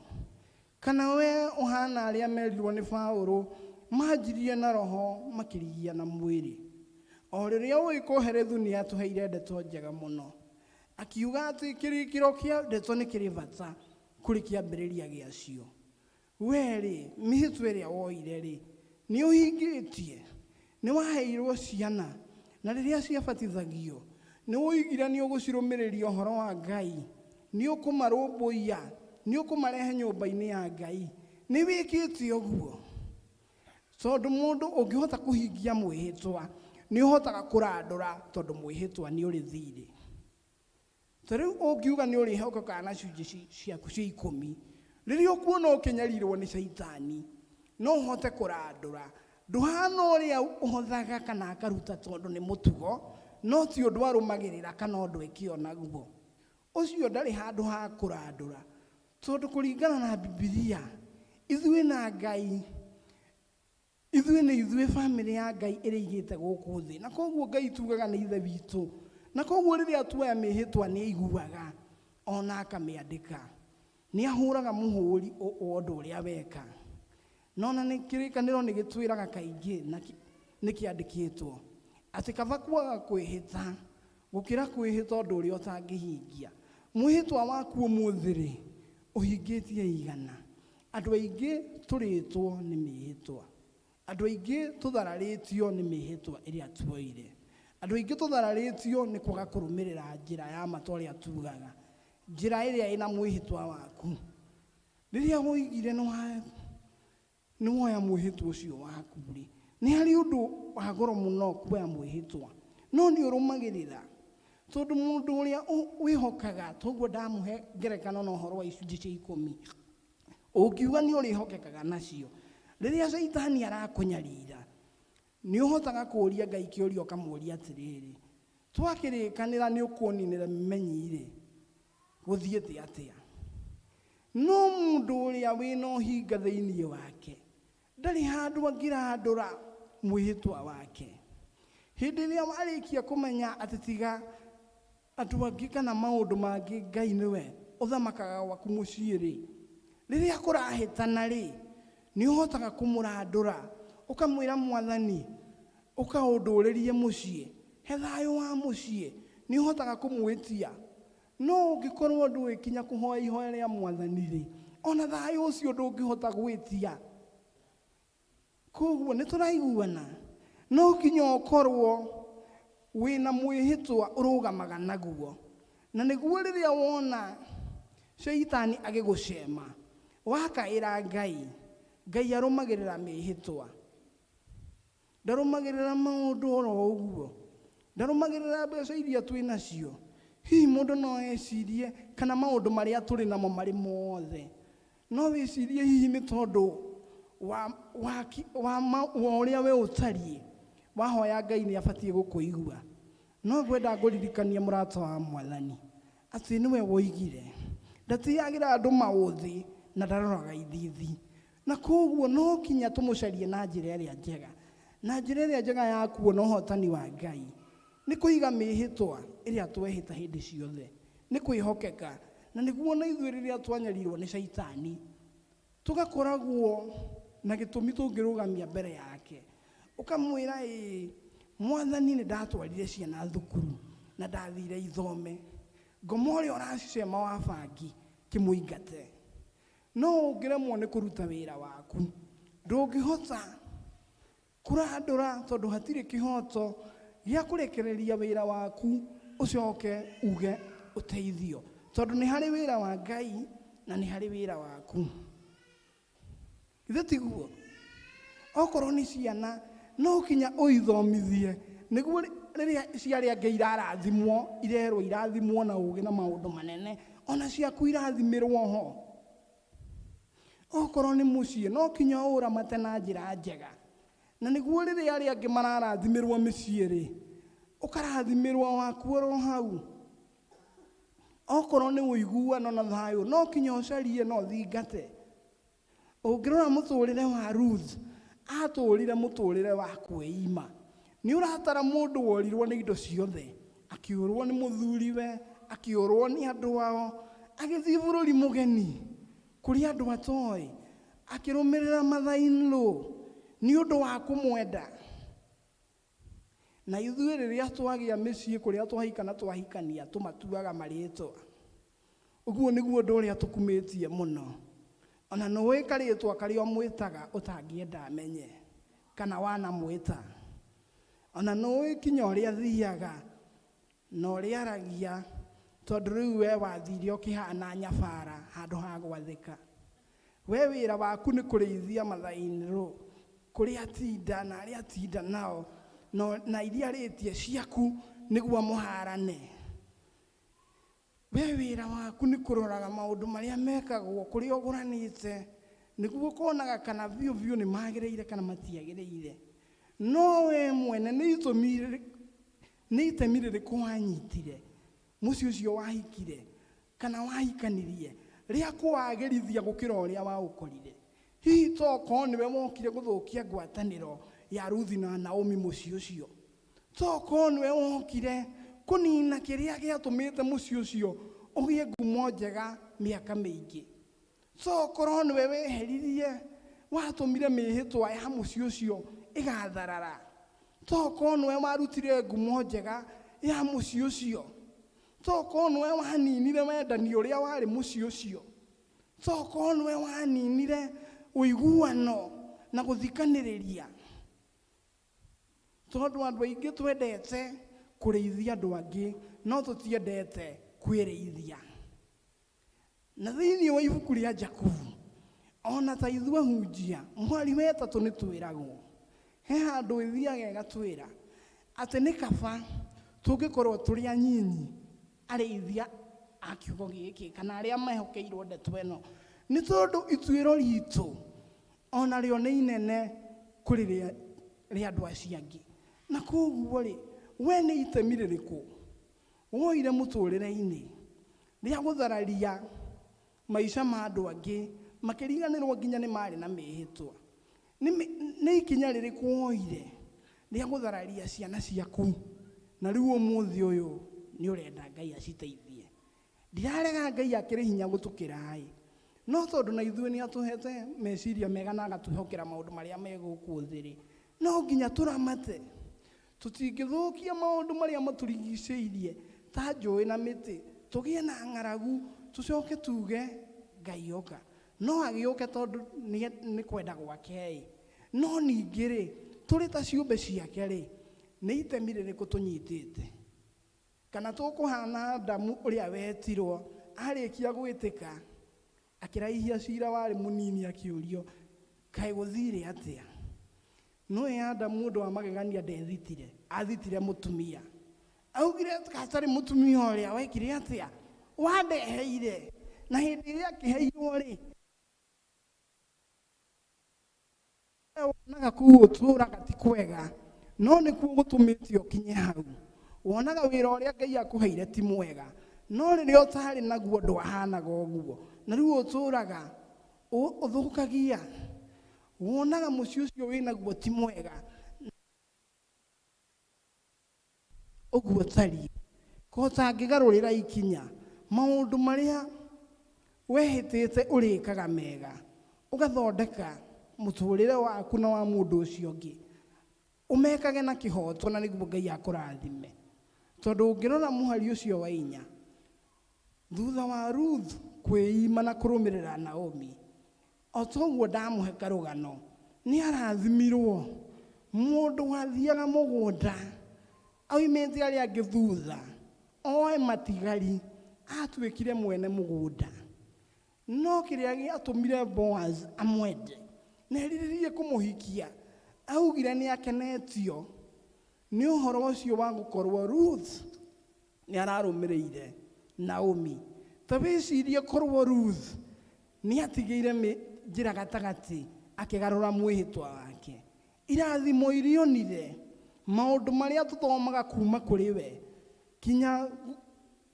Kana we ũhana arĩa merirwo nĩ Paũlũ, manjirie na roho makĩrigia na mwĩrĩ. O rĩrĩa ũĩ kũherethu nĩ atũheire ndeto njega mũno. Akiuga atĩ kĩrĩkĩro kĩa ndeto nĩ kĩrĩ bata kũrĩ kĩambĩrĩria gĩacio. We rĩ, mĩhĩtwa ĩrĩa woire rĩ, nĩ ũhingĩtie. Nĩ waheirwo ciana, na rĩrĩa ciabatithagio, nĩ woigire nĩ ũgũcirũmĩrĩria ũhoro wa Ngai, nĩ ũkũmarũmbũiya, nĩ ũkũmarehe nyũmba-inĩ ya Ngai. Nĩ wĩkĩte ũguo. Tondũ mũndũ ũngĩhota kũhingia mwĩhĩtwa, nĩ ũhotaga kũrandũra tondũ mwĩhĩtwa nĩ ũrĩ thirĩ. Tarĩu ũngiuga nĩ ũrĩhokaga na cunjĩ ciaku cia 10, rĩrĩa ũkuona ũkĩnyarirwo nĩ Shaitani, no ũhote kũrandũra. Ndũhana ũrĩa ũhothaga kana akaruta tondũ nĩ mũtugo, no ti ũndũ arũmagĩrĩra kana ũndũ ekĩo naguo. Ũcio ndarĩ handũ ha kũrandũra. Tondũ kũringana na Bibilia, ithuĩ na Ngai, ithuĩ nĩ ithuĩ bamĩrĩ ya Ngai ĩrĩa igĩte gũkũ thĩ. Na koguo Ngai tugaga nĩ ithe witũ. Na koguo rĩrĩa tuoya mĩhĩtwa nĩ aiguaga, ona akamĩandĩka. Nĩ ahũraga mũhũri o ũndũ ũrĩa weka. Nona nĩ kĩrĩkanĩro nĩ gĩtwĩraga kaingĩ na nĩ kĩandĩkĩtwo atĩ kaba kwaga kwĩhĩta gũkĩra kwĩhĩta ũndũ ũrĩa ũtangĩhingia. Mwĩhĩtwa waku ũmũthĩ-rĩ ũhingĩtie igana. Andũ aingĩ tũrĩtwo nĩ mĩhĩtwa. Andũ aingĩ tũthararĩtio nĩ mĩhĩtwa ĩrĩa tuoire. Andũ aingĩ tũthararĩtio nĩ kwaga kũrũmĩrĩra njĩra ya matũ ũrĩa tugaga, njĩra ĩrĩa ĩna mwĩhĩtwa waku. Rĩrĩa woigire nĩ woya mwĩhĩtwa ũcio waku-rĩ, nĩ harĩ ũndũ wa goro mũno kuoya mwĩhĩtwa, no nĩ ũrũmagĩrĩra. Tondũ mũndũ ũrĩa wĩhokaga, toguo ndamũhe ngerekano na ũhoro wa icunjĩ cia 10, ũngiuga nĩ ũrĩhokekaga nacio, rĩrĩa Shaitani arakũnyarira, nĩ ũhotaga kũũria Ngai kĩũria ũkamũũria atĩrĩrĩ, twakĩrĩkanĩra nĩ ũkũninĩra Mĩmenyi-rĩ, gũthiĩte atĩa? No mũndũ ũrĩa wĩna ũhinga thĩinĩ wake ndarĩ handũ angĩrandũra mwĩhĩtwa wake. Hĩndĩ ĩrĩa warĩkia kũmenya atĩ tiga andũ angĩ kana maũndũ mangĩ, Ngai nĩwe ũthamakaga gwaku mũciĩ-rĩ, rĩrĩa kũrahĩtana-rĩ, nĩ ũhotaga kũmũrandũra, ũkamwĩra Mwathani, ũkaũndũrĩrie mũciĩ, he thayũ wa mũciĩ, nĩ ũhotaga kũmwĩtia. No ũngĩkorwo ndũĩ kinya kũhoya ihoya rĩa Mwathani-rĩ, ona thayũ ũcio ndũngĩhota gwĩtia. Koguo nĩ tũraiguana, no kinya ũkorwo wĩna mwĩhĩtwa ũrũgamaga naguo. Na nĩguo rĩrĩa wona Shaitani agĩgũcema, wakaĩra Ngai, Ngai arũmagĩrĩra mĩhĩtwa. Ndarũmagĩrĩra maũndũ oro ũguo, ndarũmagĩrĩra mbeca iria twĩ nacio. Hihi mũndũ no ecirie kana maũndũ marĩa tũrĩ namo marĩ mothe, no wĩcirie hihi nĩ tondũ wa ũrĩa we ũtariĩ, wahoya Ngai nĩ abatiĩ gũkũigua. No ngwenda ngũririkanie mũrata wa Mwathani atĩ nĩwe woigire ndatĩagĩra andũ maũthĩ na ndaroraga ithithi. Na koguo no kinya tũmũcarie na njĩra ĩrĩa njega, na njĩra ĩrĩa njega ya kuona ũhotani wa Ngai nĩ kũiga mĩhĩtwa ĩrĩa twehĩta hĩndĩ ciothe, nĩ kwĩhokeka. Na nĩguo na ithuĩ rĩrĩa twanyarirwo nĩ Shaitani tũgakoragwo na gĩtũmi tũngĩrũgamia mbere yake, ũkamwĩra Mwathani nĩ ndatwarire ciana thukuru na ndathire ithome, ngoma ũrĩa ũracicema wa bangi kĩmũingate. No ũngĩremwo nĩ kũruta wĩra waku, ndũngĩhota kũrandũra tondũ hatirĩ kĩhoto gĩa kũrekereria wĩra waku ũcoke uge ũteithio, tondũ nĩ harĩ wĩra wa Ngai na nĩ harĩ wĩra waku. Ithe tiguo, okorwo nĩ ciana no kinya ũithomithie, nĩguo rĩrĩa ciarĩa Ngai irarathimwo, irerwo irathimwo na ũgĩ na maũndũ manene, ona ciaku irathimĩrwo ho. Okorwo nĩ mũciĩ no kinya ũramate na njĩra njega, na nĩguo rĩrĩa arĩa angĩ mararathimĩrwo mĩciĩ-rĩ, ũkarathimĩrwo waku oro hau. Okorwo nĩ ũiguano na thayũ no kinya ũcarie na ũthingate. Ũngĩrora mũtũrĩre wa Ruth, atũrire mũtũrĩre wa kwĩima. Nĩ ũratara mũndũ worirwo nĩ indo ciothe, akĩũrwo nĩ mũthuriwe, akĩũrwo nĩ andũ ao, agĩthiĩ bũrũri mũgeni kũrĩ andũ atoĩ, akĩrũmĩrĩra mother-in-law nĩ ũndũ wa kũmwenda. Na ithuĩ rĩrĩa twagĩa mĩciĩ kũrĩa twahikana twahikania tũmatuaga marĩtwa. Ũguo nĩguo ũndũ ũrĩa tũkumĩtie mũno. Ona nĩũĩ karĩtwa karĩa ũmwĩtaga ũtangĩenda amenye kana wanamwĩta. Ona nĩũĩ kinya ũrĩa athiaga na ũrĩa aragia, tondũ rĩu we wathire ũkĩhana nyabara handũ ha gwathĩka. We wĩra waku nĩ kũrĩithia mother-in-law, kũrĩa atinda na arĩa atinda nao, na iria arĩtie ciaku nĩguo mũharane. We wĩra waku nĩ kũroraga maũndũ marĩa mekagwo kũrĩa ũgũranĩte, nĩguo kuonaga kana biũ biũ nĩ magĩrĩire kana matiagĩrĩire. No we mwene nĩ itemi rĩrĩkũ wanyitire mũciĩ ũcio wahikire kana wahikanirie ria kwagĩrithia gũkĩra ũrĩa waũkorire. Hihi tokorwo nĩwe wokire gũthũkia ngwatanĩro ya Ruthi na Naomi mũciĩ ũcio. Tokorwo nĩwe wokire kũnina kĩrĩa gĩatũmĩte mũciĩ ũcio ũgĩe ngumo njega mĩaka mĩingĩ. Tokorwo nĩwe weheririe watũmire mĩhĩtwa ya mũciĩ ũcio ĩgatharara. Tokorwo nĩwe warutire ngumo njega ya mũciĩ ũcio. Tokorwo nĩwe waninire wendani ũrĩa warĩ mũciĩ ũcio. Tokorwo nĩwe waninire ũiguano na gũthikanĩrĩria. Tondũ andũ aingĩ twendete kũrĩithia andũ angĩ, no tũtiendete kwĩrĩithia. Na thĩinĩ wa ibuku rĩa Jakubu, ona ta ithuĩ ahunjia, mweri wetatũ nĩ twĩragwo. He handũ ithiaga ĩgatwĩra atĩ nĩ kaba tũngĩkorwo tũrĩ anyinyi arĩithia a kiugo gĩkĩ kana arĩa mehokeirwo ndeto ĩno, nĩ tondũ ituĩro ritũ ona rĩo nĩ inene kũrĩ rĩa andũ acio angĩ. Na koguo rĩ, we nĩ itemi rĩrĩkũ woire mũtũrĩre-inĩ rĩa gũthararia maica ma andũ angĩ makĩriganĩrwo nginya nĩ marĩ na mĩhĩtwa? Nĩ ikinya rĩrĩkũ woire rĩa gũthararia ciana ciaku na rĩu ũmũthĩ ũyũ nĩ ũrenda Ngai aciteithie? Ndirarega Ngai akĩrĩ hinya gũtũkĩra, no tondũ na ithuĩ nĩ atũhete meciria mega na agatwĩhokera maũndũ marĩa megũkũ thĩ, no nginya tũramate. Tũtingĩthũkia maũndũ marĩa matũrigicĩirie ta njũĩ na mĩtĩ, tũgĩe na ng'aragu, tũcoke tuge Ngai oka. No agĩũke tondũ nĩ kwenda gwake, no ningĩ rĩ, tũrĩ ta ciũmbe ciake rĩ, nĩ itemi rĩrĩkũ tũnyitĩte? Kana tũkũhana Adamu ũrĩa wetirwo arĩkia gwĩtĩka akĩraihia cira warĩ mũnini akĩũrio kaĩ gũthire atĩa? Noe Adamu mũndũ wa magegania ndethitire, athitire mũtumia. Augire hatarĩ mũtumia ũrĩa wekire atĩa? Wandeheire. Na hĩndĩ ĩrĩa akĩheirwo rĩ, wonaga kũu ũtũũraga ti kwega, no nĩkuo gũtũmĩte ũkinye hau. Wonaga wĩra ũrĩa Ngai akũheire ti mwega, no rĩrĩa ũtarĩ naguo ndwahanaga ũguo, na rĩu ũtũũraga ũthũkagia. Wonaga mũciĩ ũcio wĩnaguo ti mwega, ũguo tari ko ũtangĩgarũrĩra ikinya maũndũ marĩa wehĩtĩte ũrĩkaga mega, ũgathondeka mũtũrĩre waku na wa mũndũ ũcio ũngĩ, ũmekage na kĩhoto, na nĩguo Ngai akũrathime. Tondũ ũngĩrora mũhari ũcio wa inya, thutha wa Ruth kwĩima na kũrũmĩrĩra Naomi, o toguo ndamũhe karũgano, nĩ arathimirwo. Mũndũ wathiaga mũgũnda oimĩte arĩa angĩ thutha, oe matigari, atuĩkire mwene mũgũnda. No kĩrĩa gĩatũmire Boaz amwende na erirĩrie kũmũhikia, augire nĩ akenetio nĩ ũhoro ũcio wa gũkorwo Ruth nĩ ararũmĩrĩire Naomi. Ta wĩcirie korwo Ruth nĩ atigĩire njĩra gatagatĩ akĩgarũra mwĩhĩtwa wake. Irathimo irionire maũndũ marĩa tũthomaga kuma kũrĩ we, kinya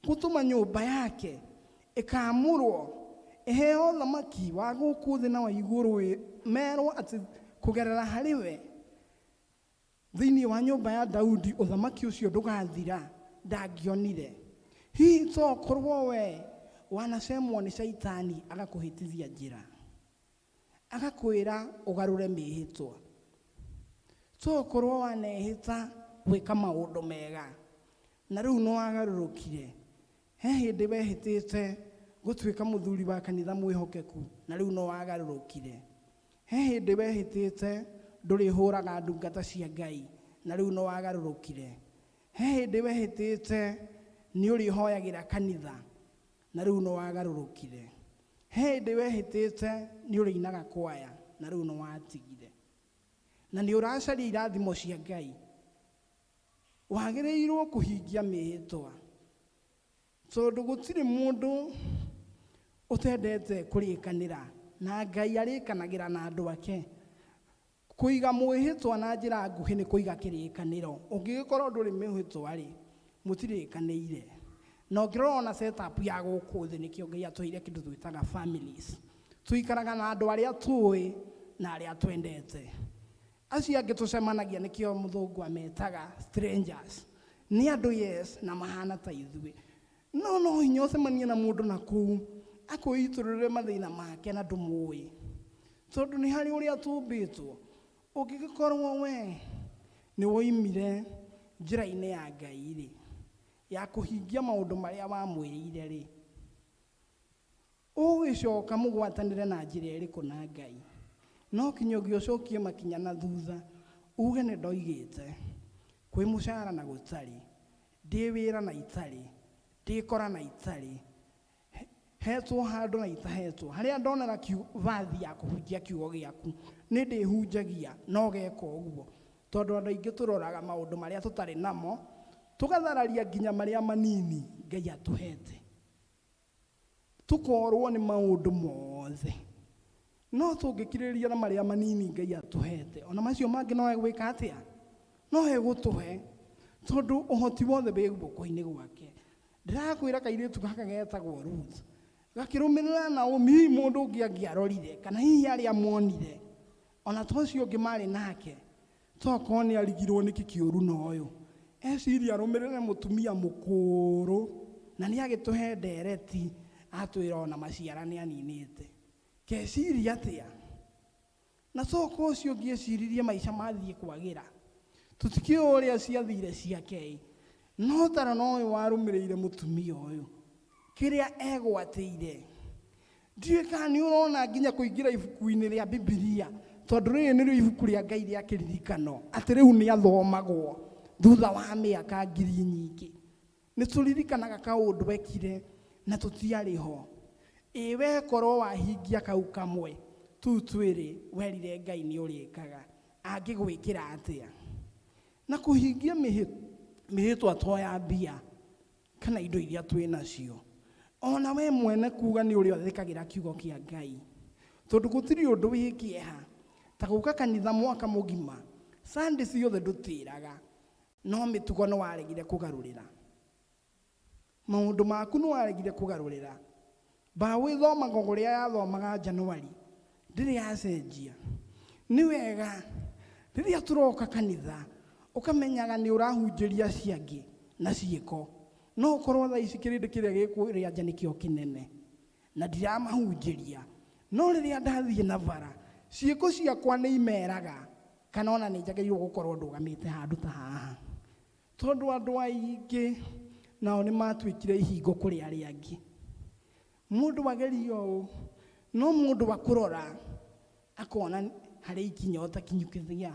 gũtũma nyũmba yake ĩkamũrwo, ĩheo thamaki wa gũkũ thĩ na wa igũrũ, merwo atĩ kũgerera harĩ we thĩinĩ wa nyũmba ya Daudi ũthamaki ũcio ndũgathira, ndangĩonire. Hihi tokorwo we wanacemwo nĩ Shaitani agakũhĩtithia njĩra, agakwĩra ũgarũre mĩhĩtwa, tokorwo wanehĩta gwĩka maũndũ mega na rĩu no wagarũrũkire, he hĩndĩ wehĩtĩte gũtuĩka mũthuri wa kanitha mwĩhokeku na rĩu no wagarũrũkire, he hĩndĩ wehĩtĩte ndũrĩhũraga ndungata cia Ngai na rĩu no wagarũrũkire, he hĩndĩ wehĩtĩte nĩ ũrĩhoyagĩra kanitha na rĩu no wagarũrũkire, he hĩndĩ wehĩtĩte nĩ ũrĩinaga kwaya na rĩu no watigire, na nĩ ũracaria irathimo cia Ngai. Wagĩrĩirwo kũhingia mĩhĩtwa, tondũ gũtirĩ mũndũ ũtendete kũrĩkanĩra na Ngai, arĩkanagĩra na andũ ake. Kũiga mwĩhĩtwa na njĩra nguhĩ nĩ kũiga kĩrĩkanĩro. Ũngĩgĩkorwo ndũrĩ mwĩhĩtwa rĩ, mũtirĩkanĩire. no ngirona setup ya gũkũ thĩ nĩkĩo Ngai atũheire kĩndũ twĩtaga families. Tuikaraga na andũ arĩa tũĩ na arĩa twendete. Acio angĩ tũcemanagia nĩkĩo mũthũngũ ametaga strangers. Nĩ andũ yes na mahana ta ithuĩ. No hinya ũcemanie na mũndũ na kũu akwĩitũrũre mathĩna make na ndũmũĩ. Tondũ nĩ harĩ ũrĩa tũmbĩtwo. Ũngĩgĩkorwo we nĩ woimire njĩra-inĩ ya Ngai-rĩ, ya kũhingia maũndũ marĩa wamwĩrĩire-rĩ, ũgĩcoka mũgwatanĩre na njĩra ĩrĩkũ na Ngai. No kinya ũgĩcokie makinya na thutha uge nĩ ndoigĩte kwĩ mũcara na gũtarĩ, ndĩ wĩra na itarĩ, ndĩkora na itarĩ, hetwo handũ na itahetwo. Harĩa ndonera vathi ya kũhunjia kiugo gĩaku nĩ ndĩhunjagia no geka ũguo. Tondũ andũ aingĩ tũroraga maũndũ marĩa tũtarĩ namo tũgathararia nginya marĩa manini Ngai atũhete, tukorwo nĩ maũndũ mothe. No tũngĩkirĩrĩria na marĩa manini Ngai atũhete, ona macio mangĩ no egwĩka atĩa? No egũtũhe, tondũ ũhoti wothe wĩ guoko-inĩ gwake. Ndĩrakwĩra kairĩtu gaka getagwo Ruth gakĩrũmĩrĩra Naomi, mũndũ ũngĩ angĩarorire kana hihi arĩa monire, ona to ũcio ũngĩ marĩ nake, tokorwo nĩ arigirwo nĩkĩ kĩũru na ũyũ, eciria arũmĩrĩre mũtumia mũkũrũ na nĩ agĩtũhe ndereti, atwĩra ona maciara nĩ aninĩte. Keciria atĩa? Na tokorwo ũcio ũngĩ eciririe maica mathiĩ kwagĩra, tũtikĩũĩ ũrĩa ciathire ciake, no tara no ũyũ warũmĩrĩire mũtumia ũyũ kĩrĩa egwatĩire. Ndiũĩ kana nĩ ũrona nginya kũingĩra ibuku-inĩ rĩa Bibilia, tondũ rĩrĩ nĩrĩo ibuku rĩa Ngai rĩa kĩririkano, atĩ rĩu nĩ athomagwo thutha wa mĩaka ngiri nyingĩ. Nĩ tũririkanaga kaũndũ ekire na tũtiarĩ ho. We korwo wahingia kau kamwe tu twĩrĩ werire Ngai nĩ ũrĩkaga, angĩgwĩkĩra atĩa? Na kũhingia mĩhĩtwa to ya mbia kana indo iria twĩ nacio, ona we mwene kuga nĩ ũrĩa ũthĩkagĩra kiugo kĩa Ngai. Tondũ gũtirĩ ũndũ wĩ kĩeha ta gũka kanitha mwaka mũgima, Sunday ciothe ndũtĩraga, no mĩtugo nĩ waregire kũgarũrĩra, maũndũ maku nĩ waregire kũgarũrĩra. Mbaũ ĩthomaga ũrĩa yathomaga Januari ndĩrĩ yacenjia. Nĩ wega rĩrĩa tũroka kanitha ũkamenyaga nĩ ũrahunjĩria ciangĩ na ciĩko. No ũkorwo thaa ici kĩrĩndĩ kĩrĩa gĩkũrĩa nja nĩkĩo kĩnene na ndiramahunjĩria, no rĩrĩa ndathiĩ na bara ciĩko ciakwa nĩ imeraga kana ona nĩ njagĩrĩirwo gũkorwo ndũgamĩte handũ ta haha. Tondũ andũ aingĩ nao nĩ matuĩkire ihingo kũrĩ arĩa angĩ. Mũndũ agerio ũũ, no mũndũ akũrora akona harĩ ikinya ũtakinyũkĩthia.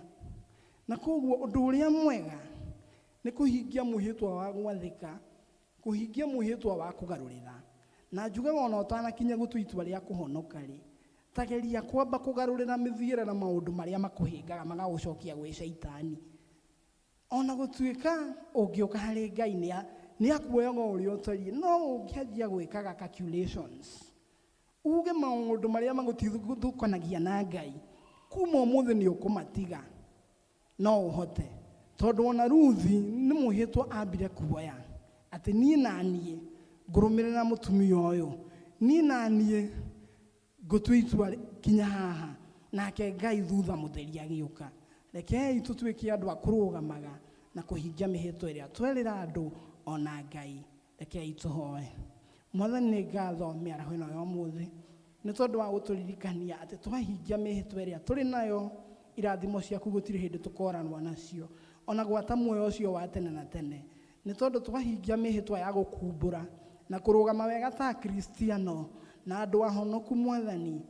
Na koguo ũndũ ũrĩa mwega nĩ kũhingia mwĩhĩtwa wa gwathĩka, kũhingia mwĩhĩtwa wa kũgarũrĩra. Na njugaga ona ũtanakinya gũtua itua rĩa kũhonoka-rĩ, tageria kwamba kũgarũrĩra mĩthiĩre na maũndũ marĩa makũhĩngaga magagũcokia gwĩ Shaitani. Ona gũtuĩka ũngĩũka harĩ Ngai nĩ akuoyaga ũrĩa ũtariĩ, no ũngĩanjia gwĩkaga calculations, uge maũndũ marĩa magũtithũkanagia na Ngai, kuma ũmũthĩ nĩ ũkũmatiga, no ũhote. Tondũ ona Ruthi nĩ mwĩhĩtwa ambire kuoya atĩ niĩ na niĩ ngũrũmĩrĩra mũtumia ũyũ, niĩ na niĩ ngũtua itua kinya haha, nake Ngai thutha mũtheri agĩũka. Rekei tũtuĩke andũ a kũrũgamaga na kũhingia mĩhĩtwa ĩrĩa twerĩra andũ ona Ngai. Rekei tũhoe. Mwathani nĩ ngatho mĩaraho ĩno ya ũmũthĩ nĩ tondũ wa gũtũririkania atĩ twahingia mĩhĩtwa ĩrĩa tũrĩ nayo, irathimo ciaku gũtirĩ hĩndĩ tũkoranwo nacio, ona gwata muoyo ũcio wa tene na tene. Nĩ tondũ twahingia mĩhĩtwa ya gũkumbũra na kũrũgama wega ta Kristiano na andũ ahonoku Mwathani,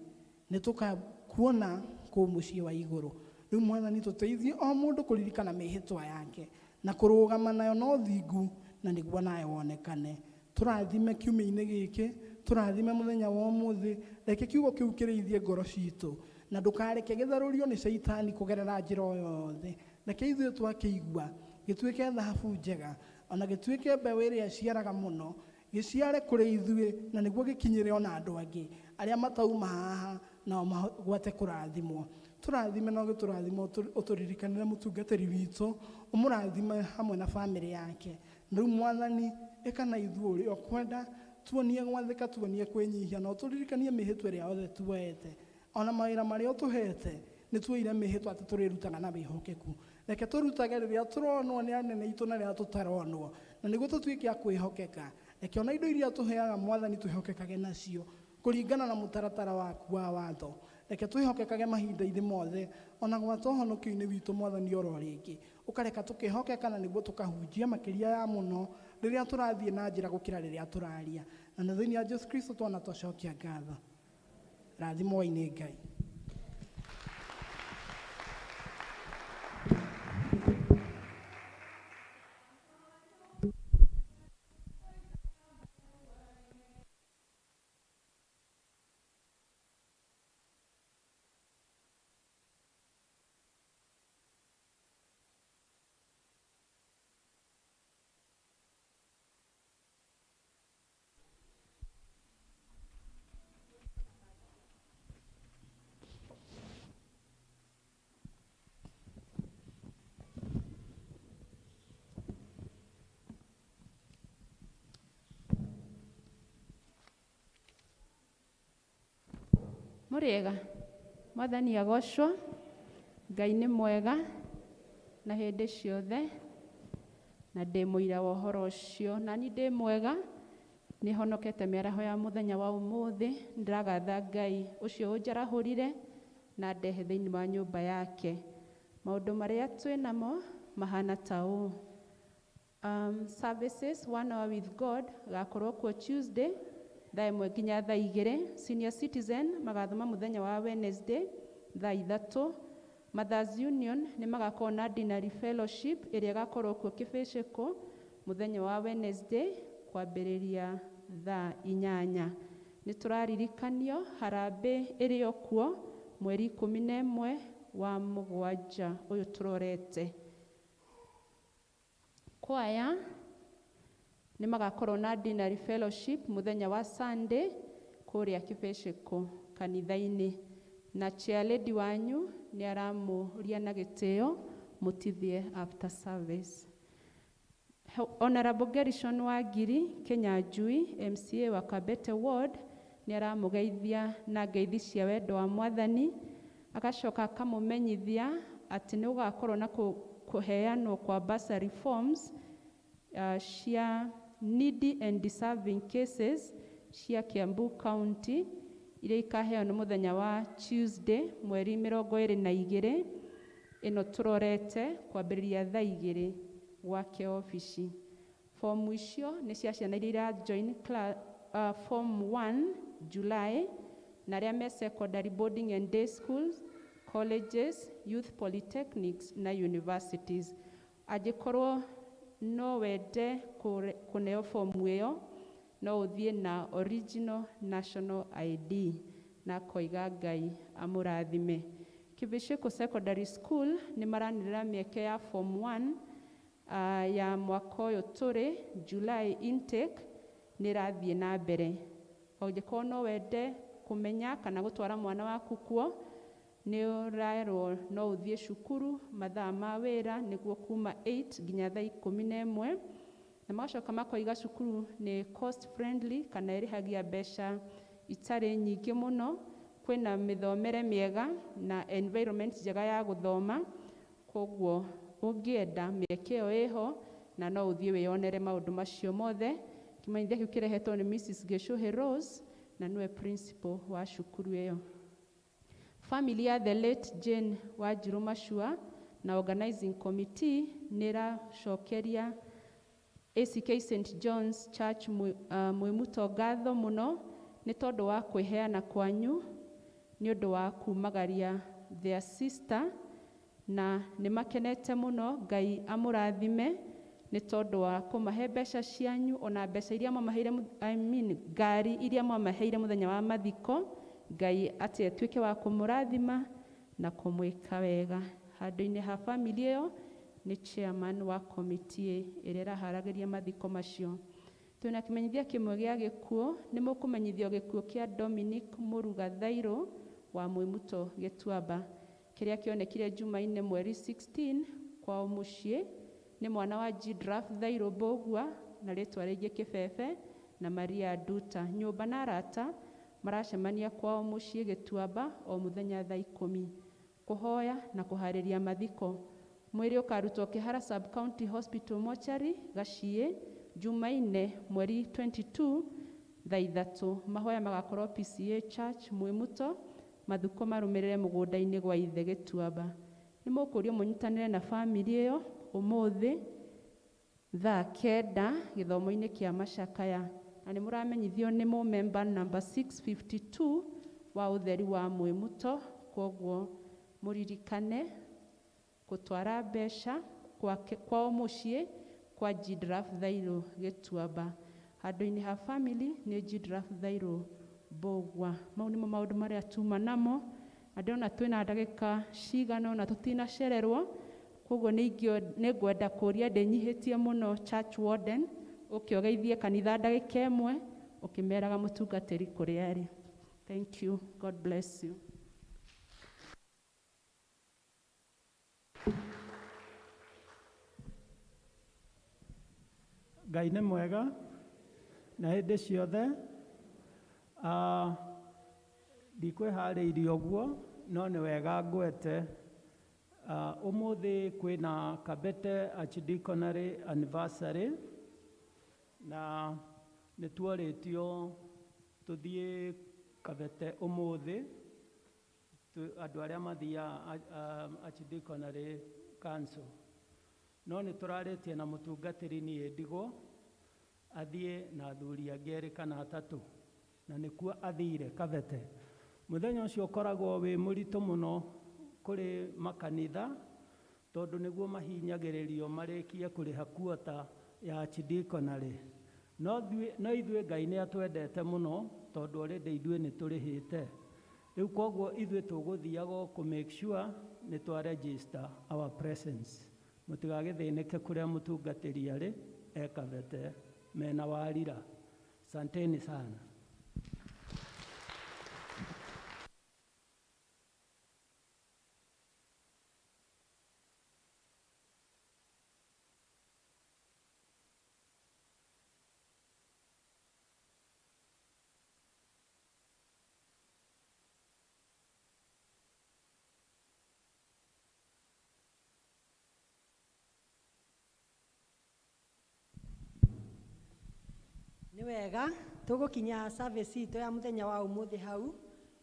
nĩ tũkakuona kũu mũciĩ wa igũrũ. Rĩu Mwathani tũteithie o mũndũ kũririkana mĩhĩtwa yake na kũrũgama nayo na ũthingu, na nĩguo nawe wonekane. Tũrathime kiumia-inĩ gĩkĩ, tũrathime mũthenya wa ũmũthĩ, reke kiugo kĩu kĩrĩithie ngoro citũ, na ndũkareke gĩtharũrio nĩ Shaitani kũgerera njĩra o yothe. Reke ithuĩ twakĩigua gĩtuĩke thahabu njega, ona gĩtuĩke mbeũ ĩrĩa ĩciaraga mũno, gĩciare kũrĩ ithuĩ, na nĩguo gĩkinyĩre ona andũ angĩ arĩa matauma haha nao magwate kũrathimwo. Tũrathime na ũgĩtũrathima ũtũririkanĩre mũtungatĩri witũ, ũmũrathime hamwe na bamĩrĩ yake. Rĩu Mwathani ekana ithuĩ ũrĩa ũkwenda tuonie gwathĩka tuonie kwĩnyihia na ũtũririkanie mĩhĩtwa ĩrĩa yothe tuoete ona mawĩra marĩa ũtũhete nĩ tuoire mĩhĩtwa atĩ tũrĩrutaga na wĩhokeku reke tũrutage rĩrĩa tũronwo nĩ anene itũ na rĩrĩa tũtaronwo na nĩguo tũtuĩke a kwĩhokeka reke ona indo iria tũheaga Mwathani twĩhokekage nacio kũringana na mũtaratara waku wa watho reke twĩhokekage mahinda-inĩ mothe ona gwata ũhonokio-inĩ witũ Mwathani oro rĩngĩ ũkareka tũkĩhokeka na nĩguo tũkahunjia makĩria ya mũno rĩrĩa tũrathiĩ na njĩra gũkĩra rĩrĩa tũraria na thĩinĩ wa Jesũ Kristo twana tũcokia ngatho rathimwo-inĩ Ngai. Mũrĩega, Mwathani agocwo, Ngai nĩ mwega na hĩndĩ ciothe, na ndĩ mũira wa ũhoro ũcio, na ni ndĩ mwega, nĩ honokete mĩaraho ya mũthenya wa ũmũthĩ, ndĩragatha Ngai ũcio ũnjarahũrire na ndehe thĩinĩ wa nyũmba yake. Maũndũ marĩa twĩ namo mahana ta ũũ. Services 1 hour with God gakorwo kuo Tuesday thaa 1 nginya thaa 2, senior citizen magathoma mũthenya wa Wednesday thaa 3, Mothers Union nĩ magakorwo na dinary fellowship ĩrĩa gakorwo kuo Kĩbĩcĩkũ mũthenya wa Wednesday kwambĩrĩria thaa 8. Nĩ tũraririkanio harambĩ ĩrĩ o kuo mweri 11 wa mũgwanja ũyũ tũrorete. Kwaya nĩ magakorwo na dinary fellowship mũthenya wa Sunday kũrĩa Kĩbĩcĩkũ kanitha-inĩ, na chair lady wanyu nĩ aramũria na gĩtĩo mũtithie after service. Honorable Gerishon Wangiri Kĩnyanjui MCA wa Kabete Ward nĩ aramũgeithia na ngeithi cia wendo wa Mwathani, agacoka akamũmenyithia atĩ nĩ gũgakorwo na kũheanwo kwa bursary forms cia needy and deserving cases cia Kiambu County iria ikaheanwo mũthenya wa Tuesday mweri 22 ĩno tũrorete kwambĩrĩria thaa 2 gwake ofici. Fomu icio nĩ cia ciana iria irajoin form 1 July na arĩa me secondary boarding and day schools, colleges, youth polytechnics na universities. Angĩkorwo no wende kũneo fomu ĩyo no ũthiĩ na original national ID na koiga Ngai amũrathime. Kĩbĩcĩkũ Secondary School nĩ maranĩrĩra mĩeke ya form 1 ya mwaka ũyũ tũrĩ July intake nĩ rathiĩ na mbere. Angĩkorwo no wende kũmenya kana gũtwara mwana waku kuo nĩ ũrerwo no ũthiĩ cukuru mathaa ma wĩra nĩguo kuma 8 nginya thaa 11, na magacoka makoiga cukuru nĩ cost friendly kana ĩrĩhagia mbeca itarĩ nyingĩ mũno, kwĩna mĩthomere mĩega na environment njega ya gũthoma, koguo ũngĩenda mĩeke ĩyo ĩho na no ũthiĩ wĩyonere maũndũ macio mothe. Kĩmenyithia kĩu kĩrehetwo nĩ Mrs. Gĩcũhĩ Rose na nĩwe principal wa cukuru ĩyo. Family ya the late Jane Wanjiru Mashua na organizing committee nĩ ĩracokeria ACK St. John's Church Mwĩmuto ngatho mũno nĩ tondũ wa kwĩheana kwanyu nĩ ũndũ wa kumagaria their sister, na nĩ makenete mũno, Ngai amũrathime nĩ tondũ wa kũmahe mbeca cianyu ona mbeca iria mwamaheire ngari iria mwamaheire mũthenya wa mathiko, Ngai atĩ atuĩke wa kũmũrathima na kũmwĩka wega. Handũ-inĩ ha family ĩyo nĩ chairman wa committee ĩrĩa ĩraharagĩria mathiko macio. Twĩna kĩmenyithia kĩmwe gĩa gĩkuũ, nĩ mũkũmenyithio gĩkuũ kĩa Dominic Mũruga Thairũ wa Mwĩmuto Gĩtuamba, kĩrĩa kĩonekire Jumaine mweri 16 kwao mũciĩ. Nĩ mwana wa Jidraf Thairũ Mbũgua na rĩtwa rĩngĩ Kĩbebe na Maria Nduta. Nyũmba na arata maracemania kwao mũciĩ Gĩtuamba o mũthenya thaa 10 kũhoya na kũharĩria mathiko. Mwĩrĩ ũkarutwo Kĩhara Sub County Hospital Mortuary Gaciĩ Jumaine mweri 22 thaa 3. Mahoya magakorwo PCA Church Mwĩmuto, mathiko marũmĩrĩre mũgũnda-inĩ gwa ithe Gĩtuamba. Nĩ mũkũrio mũnyitanĩre na bamĩrĩ ĩyo ũmũthĩ thaa 9 gĩthomo-inĩ kĩa macakaya, na nĩ mũramenyithio nĩ mũmemba number 652 wa ũtheri wa Mwĩmuto. Koguo mũririkane gũtwara mbeca kwao mũciĩ kwa Jidraf Thairũ Gĩtuamba. Handũ-inĩ ha family nĩ Jidraf Thairũ Mbũgua. Mau nĩmo maũndũ marĩa tuma namo, na ndĩrona twĩna ndagĩka cigana na tũtinacererwo. Koguo nĩ ngwenda kũria ndĩnyihĩtie mũno church warden ũke ũgeithie kanitha ndagĩka ĩmwe ũkĩmeraga mũtungatĩri kũrĩa arĩ. Thank you. God bless you. Ngai nĩ mwega na hĩndĩ ciothe. Ndikwĩharĩirie ũguo no nĩ wega ngwete. Ũmũthĩ kwĩna Kabete Archdeaconry anniversary, na nĩ tuorĩtio tũthiĩ Kabete ũmũthĩ, andũ arĩa mathiaga Archdeaconry Council. No nĩ tũrarĩtie na mũtungatĩri niĩ Ndigũ athiĩ na athuri angĩ erĩ kana atatũ, na nĩkuo athire Kabete. Mũthenya ũcio ũkoragwo wĩ mũritũ mũno kũrĩ makanitha, tondũ nĩguo mahinyagĩrĩrio marĩkie kũrĩha quota ya Archdeaconry. No ithuĩ Ngai nĩ atwendete mũno tondũ already ithuĩ nĩ tũrĩhĩte. Rĩu koguo ithuĩ tũgũthiaga kũ make sure nĩ twa register our presence. Mũtigagĩthĩnĩke kũrĩa mũtungatĩri arĩ Kabete mena Warira. Asanteni sana. Nĩ wega tũgũkinya service itũ ya mũthenya wa ũmũthĩ hau.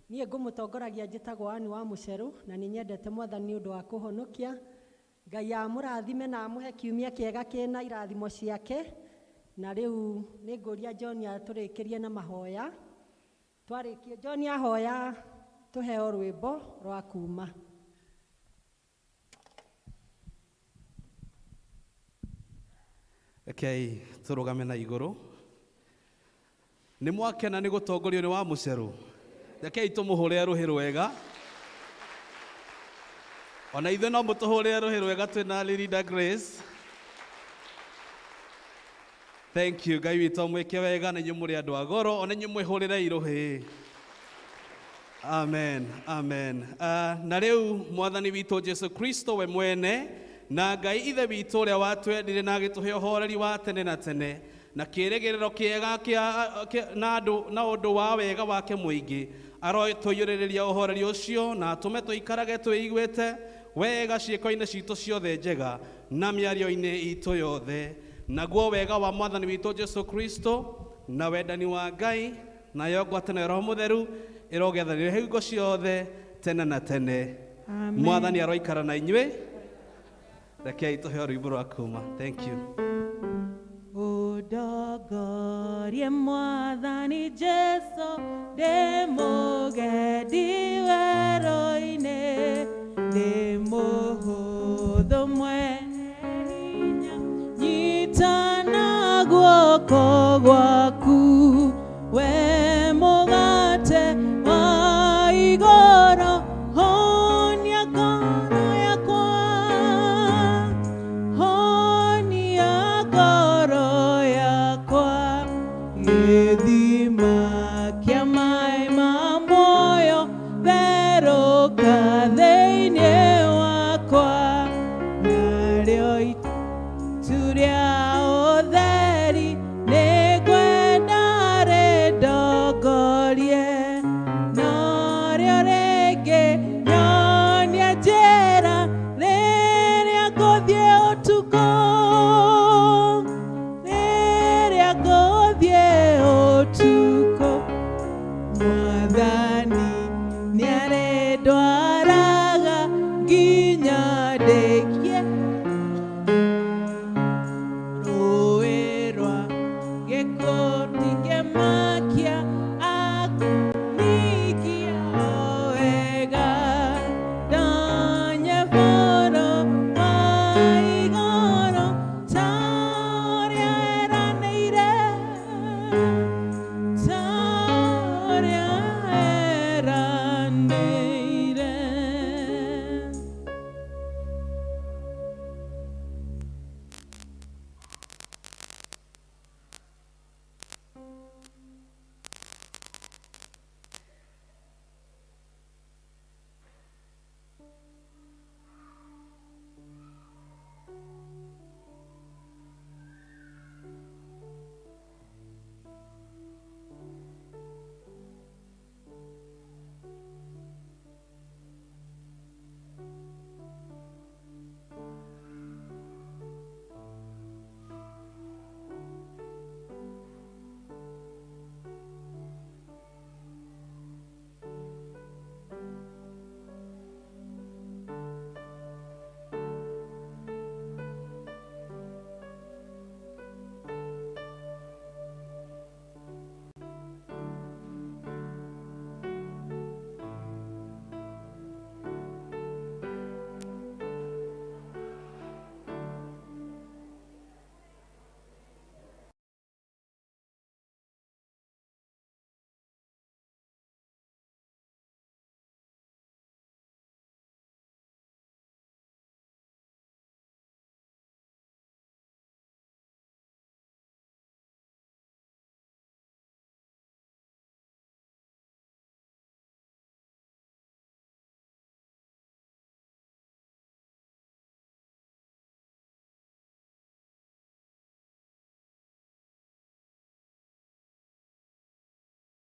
Niĩ ngũmũtongoragia njĩtagwo Anne wa Mũcerũ, na nĩ nyendete Mwathani nĩ ũndũ wa kũhonokia. Ngai amũrathime na amũhe kiumia kĩega kĩna irathimo ciake. Na rĩu nĩ ngũria John atũrĩkĩrie na mahoya. Twarĩkia John ahoya tũheo rwĩmbo rwa kuuma. Okay, tũrũgame na igũrũ. Nĩ mwakena nĩ gũtongorio nĩ wa Mũcerũ? Rekei tũmũhũrĩre rũhĩ rwega. Ona ithuĩ no mũtũhũrĩre rũhĩ rwega twĩna Linda Grace. Thank you. Ngai witũ amwĩke wega, na inyuĩ mũrĩ andũ a goro, ona inyuĩ mwĩhũrĩrei rũhĩ. Amen, amen. Na rĩu Mwathani witũ Jesu Kristo we mwene na Ngai ithe witũ ũrĩa watwendire na agĩtũhe ũhoreri wa tene na tene, na kĩĩrĩgĩrĩro kĩega na ũndũ wa wega wake mũingĩ, arotũiyũrĩrĩria ũhoreri ũcio na atũme tũikarage twĩiguĩte wega ciĩko-inĩ citũ ciothe njega na mĩario-inĩ itũ yothe. Naguo wega wa Mwathani witũ Jesu Kristo na wendani wa Ngai na yongwatano ya Roho Mũtheru ĩrogethanĩre hingo ciothe tene na tene. Mwathani aroikara na inyuĩ. Rekei tũheo rwĩmbo rwa kuuma. Thank you. Udogorie Mwathani Jesu ndĩmũgendi werũ-inĩ, ndĩmũhũthũ mwene hinya, nyitana guoko gwa